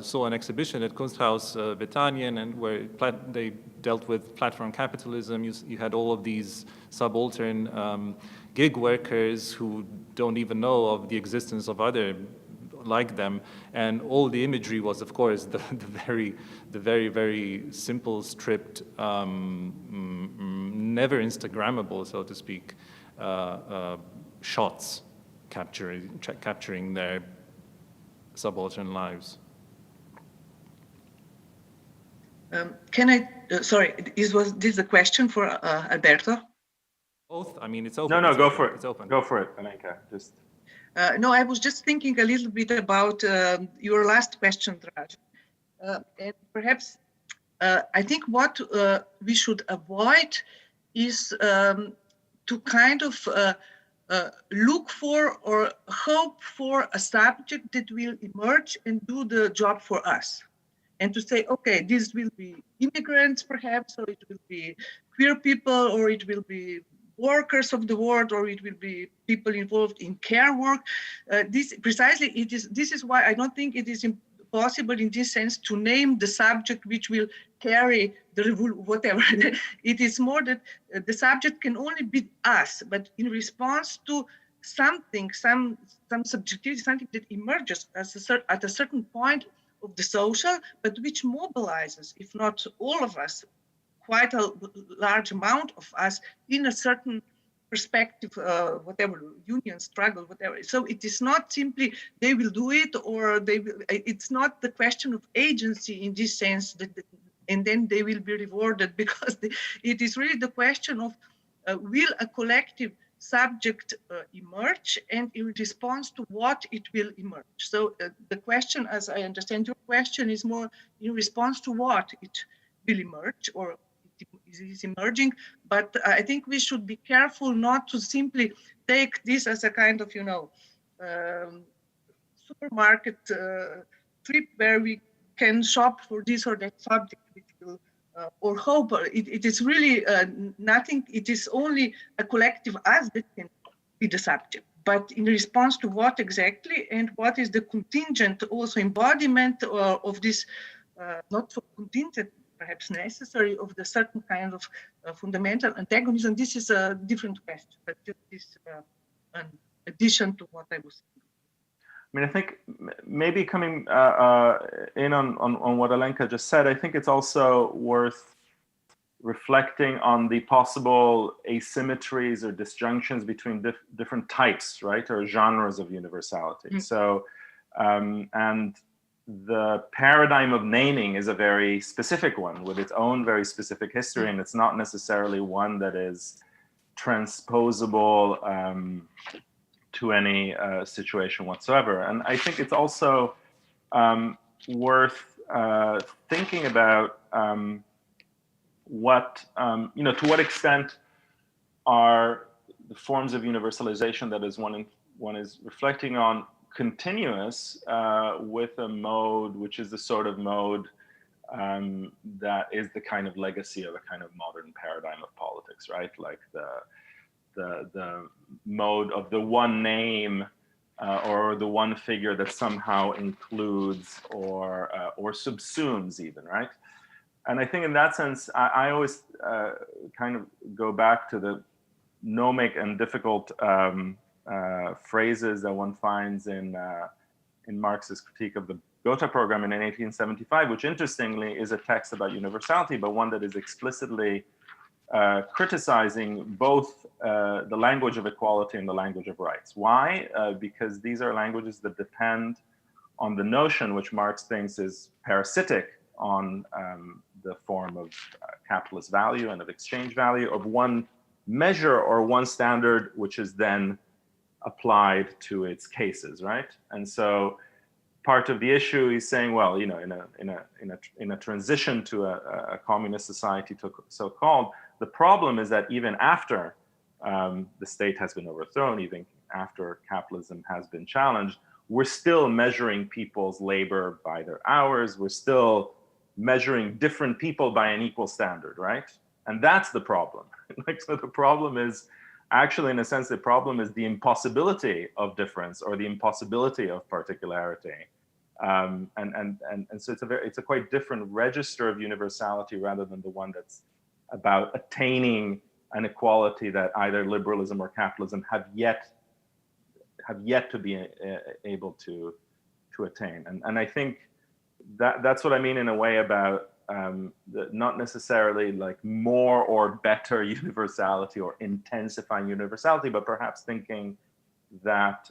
saw an exhibition at Kunsthaus Bethanien, and where they dealt with platform capitalism. You had all of these subaltern gig workers who don't even know of the existence of other like them, and all the imagery was, of course, the very, very simple, stripped, never Instagrammable, so to speak, shots capturing their subaltern lives. Can I? Sorry, this the question for Alberto? Both. I mean, it's open. No, go for it. It's open. Go for it, Alenka. Just. No, I was just thinking a little bit about your last question, Dražen. And perhaps I think what we should avoid is to kind of look for or hope for a subject that will emerge and do the job for us. And to say, okay, this will be immigrants perhaps, or it will be queer people, or it will be workers of the world, or it will be people involved in care work. This is why I don't think it is possible in this sense to name the subject which will carry the whatever. It is more that the subject can only be us, but in response to something, some subjectivity, something that emerges at a certain point of the social, but which mobilizes, if not all of us, quite a large amount of us in a certain perspective, whatever, union struggle, whatever. So it is not simply they will do it, or they will, it's not the question of agency in this sense, and then they will be rewarded, because it is really the question of will a collective subject emerge, and in response to what it will emerge. So the question, as I understand your question, is more in response to what it will emerge, or it is emerging. But I think we should be careful not to simply take this as a kind of, supermarket trip where we can shop for this or that subject, which will or hope. It is really nothing. It is only a collective us that can be the subject. But in response to what exactly, and what is the contingent also embodiment of this not so contingent perhaps necessary of the certain kind of fundamental antagonism. This is a different question, but this is an addition to what I was saying. I mean, I think maybe coming in on what Alenka just said, I think it's also worth reflecting on the possible asymmetries or disjunctions between different types, right, or genres of universality. Mm-hmm. So, and the paradigm of naming is a very specific one with its own very specific history, and it's not necessarily one that is transposable to any situation whatsoever. And I think it's also worth thinking about what, to what extent are the forms of universalization that is one is reflecting on continuous with a mode which is the sort of mode that is the kind of legacy of a kind of modern paradigm of politics, right? Like the mode of the one name or the one figure that somehow includes or subsumes even, right? And I think in that sense, I always kind of go back to the gnomic and difficult phrases that one finds in Marx's critique of the Gotha program in 1875, which interestingly is a text about universality, but one that is explicitly criticizing both the language of equality and the language of rights. Why? Because these are languages that depend on the notion, which Marx thinks is parasitic on the form of capitalist value and of exchange value, of one measure or one standard, which is then applied to its cases, right? And so part of the issue is saying, well, in a transition to a communist society, so-called, the problem is that even after the state has been overthrown, even after capitalism has been challenged, we're still measuring people's labor by their hours. We're still measuring different people by an equal standard, right? And that's the problem. So the problem is actually, in a sense, the problem is the impossibility of difference or the impossibility of particularity. And so it's a quite different register of universality rather than the one that's about attaining an equality that either liberalism or capitalism have yet to be able to attain. And I think that's what I mean in a way about not necessarily like more or better universality or intensifying universality, but perhaps thinking that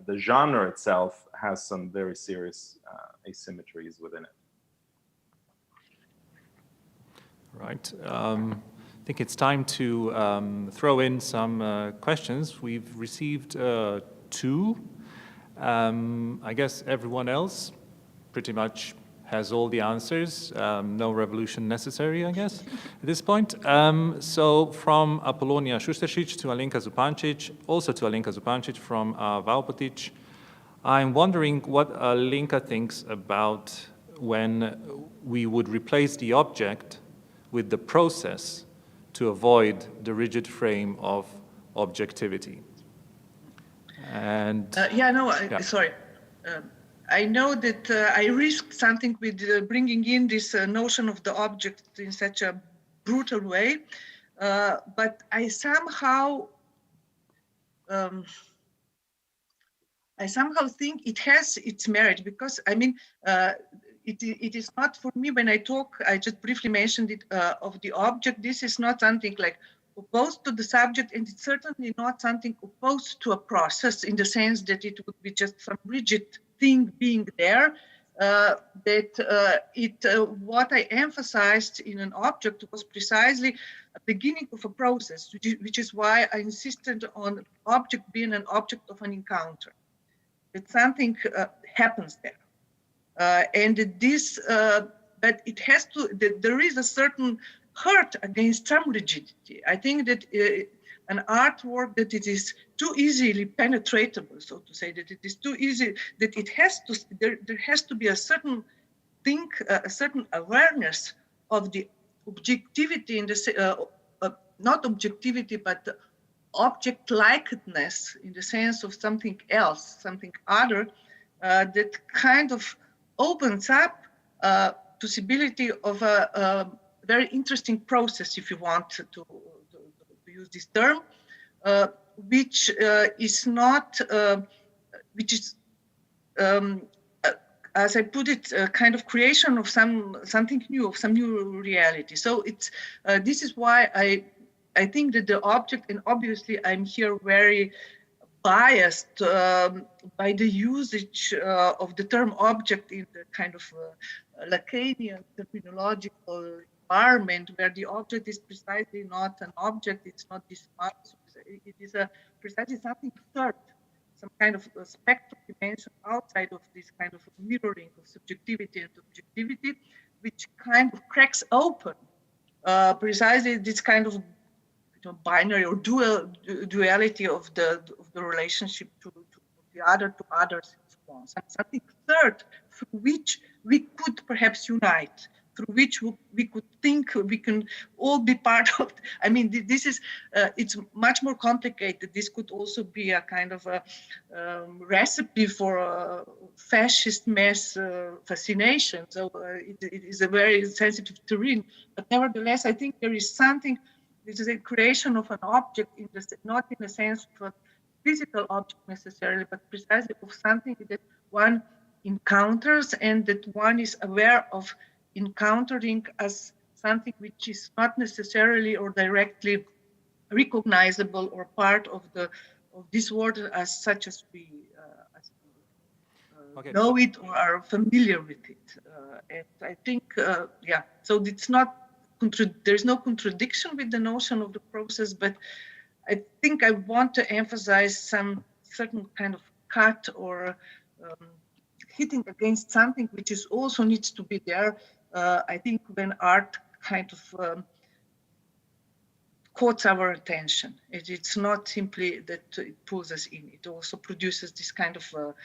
the genre itself has some very serious asymmetries within it. Right. I think it's time to throw in some questions. We've received 2. I guess everyone else pretty much has all the answers. No revolution necessary, I guess, at this point. So from Apollonia Šusteršić to Alenka Zupančič, also to Alenka Zupančič from Valpotić, I'm wondering what Alenka thinks about when we would replace the object with the process to avoid the rigid frame of objectivity. And sorry. I know that I risked something with bringing in this notion of the object in such a brutal way, but I somehow think it has its merit, because I mean, it is not for me when I talk, I just briefly mentioned it of the object. This is not something like opposed to the subject, and it's certainly not something opposed to a process in the sense that it would be just some rigid thing being there. What I emphasized in an object was precisely a beginning of a process, which is why I insisted on object being an object of an encounter. That something happens there, and this, but it has to. There is a certain hurt against some rigidity. I think that an artwork that it is too easily penetratable, so to say, that it is too easy, that it has to, there has to be a certain thing, a certain awareness of the objectivity in the, not objectivity, but object-likeness in the sense of something else, something other, that kind of opens up possibility of a very interesting process, if you want to use this term, which is not, which is, as I put it, a kind of creation of something new, of some new reality. So it's this is why I think that the object, and obviously I'm here very biased by the usage of the term object in the kind of Lacanian terminological environment, where the object is precisely not an object, it's not this much, it is precisely something third, some kind of spectral dimension outside of this kind of mirroring of subjectivity and objectivity, which kind of cracks open precisely this kind of binary or duality of the relationship to the other, to others, and so on. Something third through which we could perhaps unite, through which we could think we can all be part of. I mean, this is, it's much more complicated. This could also be a kind of a recipe for a fascist mass fascination. So it is a very sensitive terrain. But nevertheless, I think there is something, this is a creation of an object, in the, not in the sense of a physical object necessarily, but precisely of something that one encounters and that one is aware of encountering as something which is not necessarily or directly recognizable or part of this world as such as we know it or are familiar with it. And I think, yeah, so it's not, there's no contradiction with the notion of the process, but I think I want to emphasize some certain kind of cut or hitting against something which is also needs to be there. I think when art kind of caught our attention, it's not simply that it pulls us in, it also produces this kind of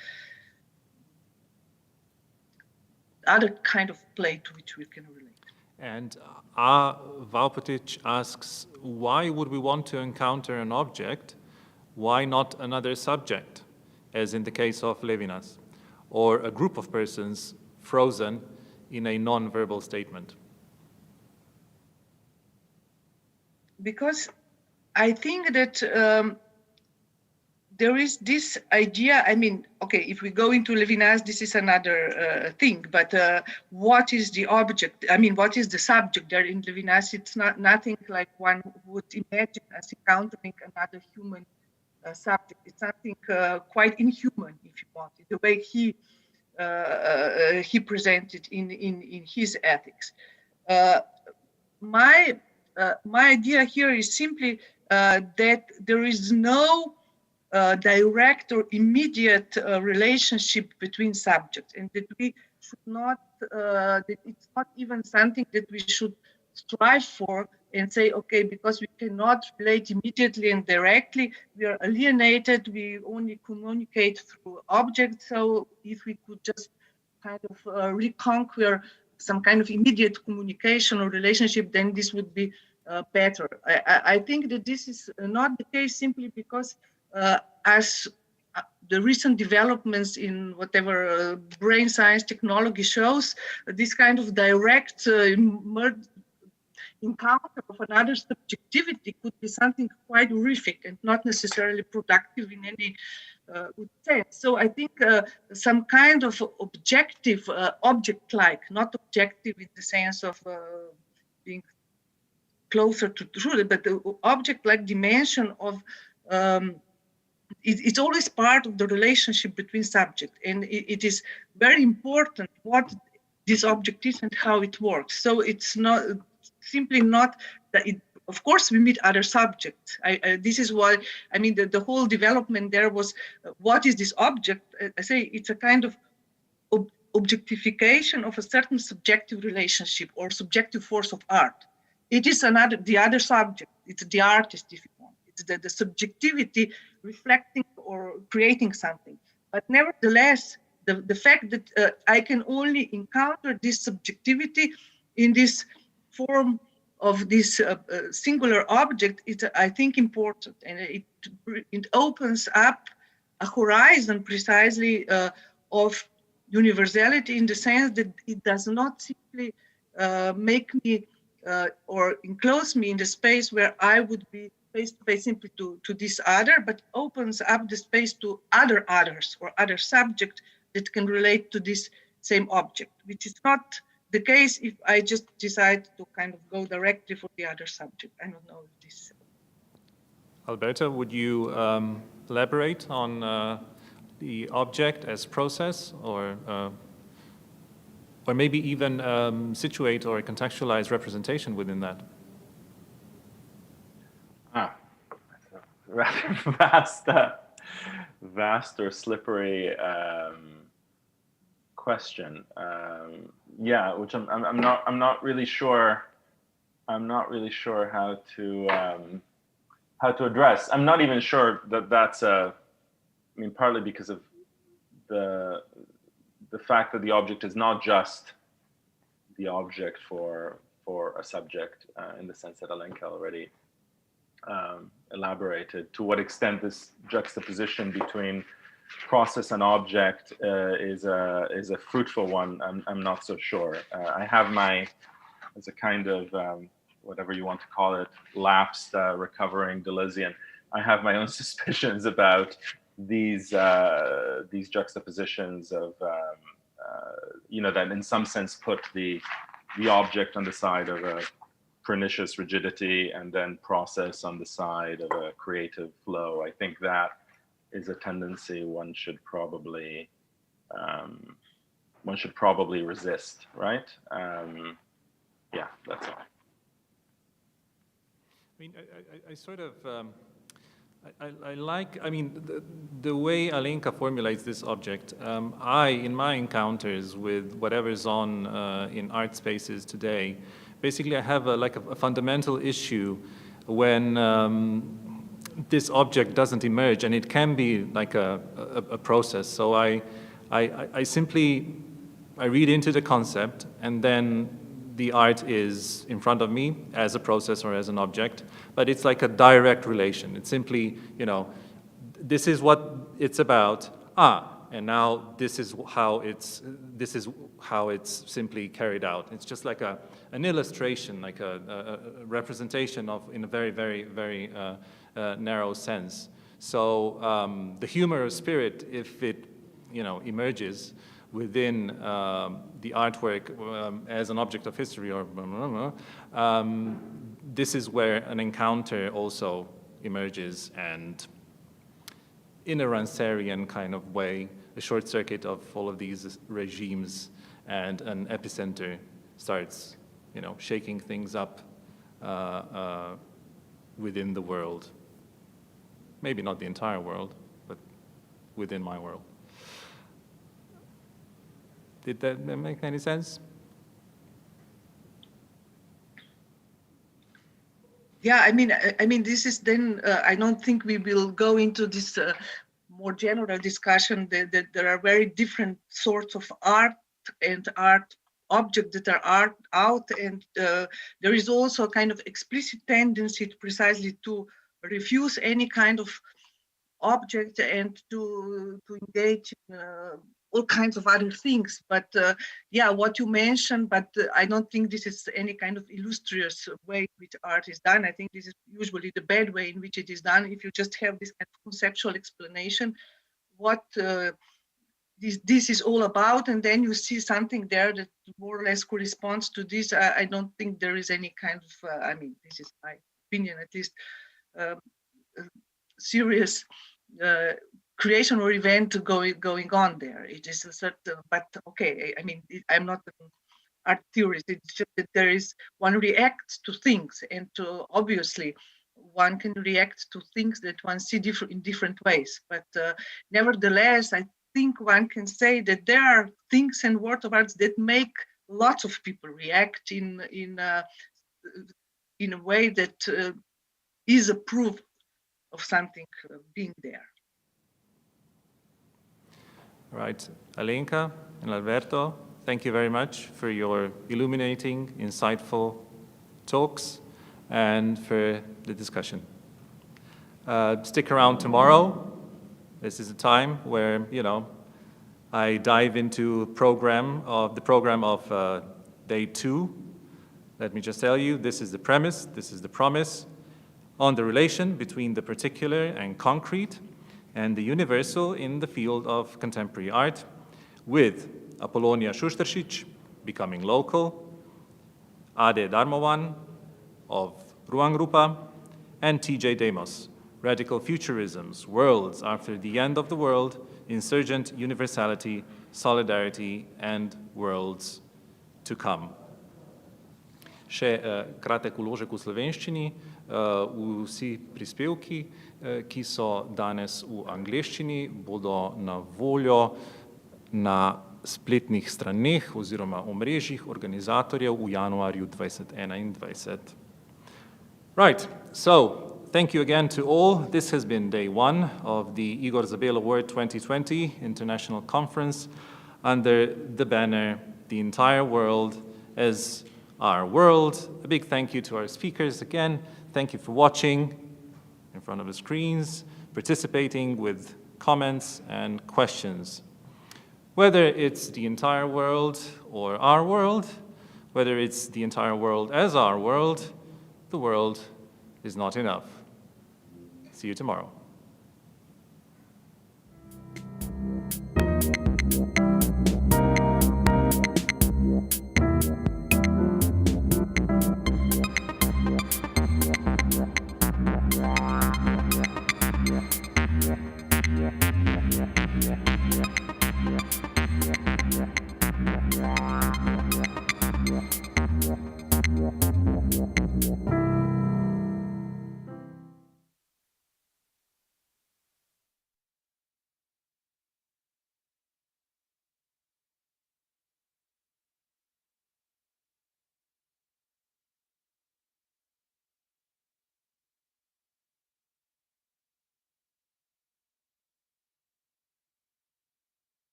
other kind of play to which we can relate. And Zupančič asks, why would we want to encounter an object? Why not another subject, as in the case of Levinas, or a group of persons frozen in a non-verbal statement? Because I think that there is this idea, I mean, okay, if we go into Levinas, this is another thing, but what is the object? I mean, what is the subject there in Levinas? It's not nothing like one would imagine as encountering another human subject. It's something quite inhuman, if you want it, the way he presented in his ethics. My idea here is simply that there is no direct or immediate relationship between subjects, and that we should not, that it's not even something that we should strive for and say, okay, because we cannot relate immediately and directly, we are alienated, we only communicate through objects. So if we could just kind of reconquer some kind of immediate communication or relationship, then this would be better. I think that this is not the case simply because as the recent developments in whatever brain science technology shows, this kind of direct encounter of another subjectivity could be something quite horrific and not necessarily productive in any good sense. So I think some kind of objective, object-like, not objective in the sense of being closer to truth, but the object-like dimension of it's always part of the relationship between subject, and it is very important what this object is and how it works. So it's not simply not that it, of course we meet other subjects. This is why, I mean, the whole development there was, what is this object? I say it's a kind of objectification of a certain subjective relationship or subjective force of art. It is the other subject, it's the artist, if you want. It's the subjectivity reflecting or creating something. But nevertheless, the fact that I can only encounter this subjectivity in this form of this singular object is, I think, important. And it opens up a horizon precisely of universality in the sense that it does not simply make me or enclose me in the space where I would be face to face simply to this other, but opens up the space to other others or other subjects that can relate to this same object, which is not the case if I just decide to kind of go directly for the other subject. I don't know if this. Alberto, would you elaborate on the object as process, or maybe even situate or contextualize representation within that? That's a rather vast or slippery question. Yeah, which I'm not really sure. I'm not really sure how to address. I'm not even sure that that's a. I mean, partly because of the fact that the object is not just the object for a subject in the sense that Alenka already elaborated. To what extent this juxtaposition between process and object is a fruitful one, I'm not so sure. I have my, as a kind of whatever you want to call it, lapsed recovering Deleuzian, I have my own suspicions about these juxtapositions of that in some sense put the object on the side of a pernicious rigidity and then process on the side of a creative flow. I think that is a tendency one should probably resist, right? Yeah, that's all. I mean, I sort of, I like, I mean, the way Alenka formulates this object, in my encounters with whatever's on in art spaces today, basically I have a fundamental issue when this object doesn't emerge, and it can be like a process. So I simply read into the concept, and then the art is in front of me as a process or as an object, but it's like a direct relation. It's simply, this is what it's about. And now this is how it's simply carried out. It's just like an illustration, like a representation of, in a very, very, very narrow sense. So the humorous spirit, if it, emerges within the artwork as an object of history, or this is where an encounter also emerges, and in a Ranserian kind of way, a short circuit of all of these regimes, and an epicenter starts, shaking things up within the world. Maybe not the entire world, but within my world. Did that make any sense? Yeah, I mean, this is then. I don't think we will go into this more general discussion that there are very different sorts of art and art objects that are out, and there is also a kind of explicit tendency precisely to refuse any kind of object and to engage in all kinds of other things. But yeah, what you mentioned, but I don't think this is any kind of illustrious way in which art is done. I think this is usually the bad way in which it is done. If you just have this kind of conceptual explanation, what this is all about, and then you see something there that more or less corresponds to this, I don't think there is any kind of, I mean, this is my opinion at least, serious creation or event going on there. It is a certain, but okay, I mean, I'm not an art theorist. It's just that there is, one reacts to things, and obviously one can react to things that one see in different ways. But nevertheless, I think one can say that there are things and works of arts that make lots of people react in a way that is a proof of something being there. Right, Alenka and Alberto, thank you very much for your illuminating, insightful talks and for the discussion. Stick around tomorrow. This is a time where, I dive into the program of day 2. Let me just tell you, this is the premise, this is the promise on the relation between the particular and concrete and the universal in the field of contemporary art, with Apollonia Šuštaršić becoming local, Ade Darmovan of Ruang Rupa, and T.J. Demos, Radical Futurisms, Worlds After the End of the World, Insurgent Universality, Solidarity, and Worlds to Come. Še kratek vložek v slovenščini. Vsi prispevki, ki so danes v angleščini, bodo na voljo na spletnih straneh oziroma omrežjih organizatorjev v januarju 2021. Right, so thank you again to all. This has been day 1 of the Igor Zabel Award 2020 International Conference under the banner The Entire World as Our World. A big thank you to our speakers again. Thank you for watching in front of the screens, participating with comments and questions. Whether it's the entire world or our world, whether it's the entire world as our world, the world is not enough. See you tomorrow.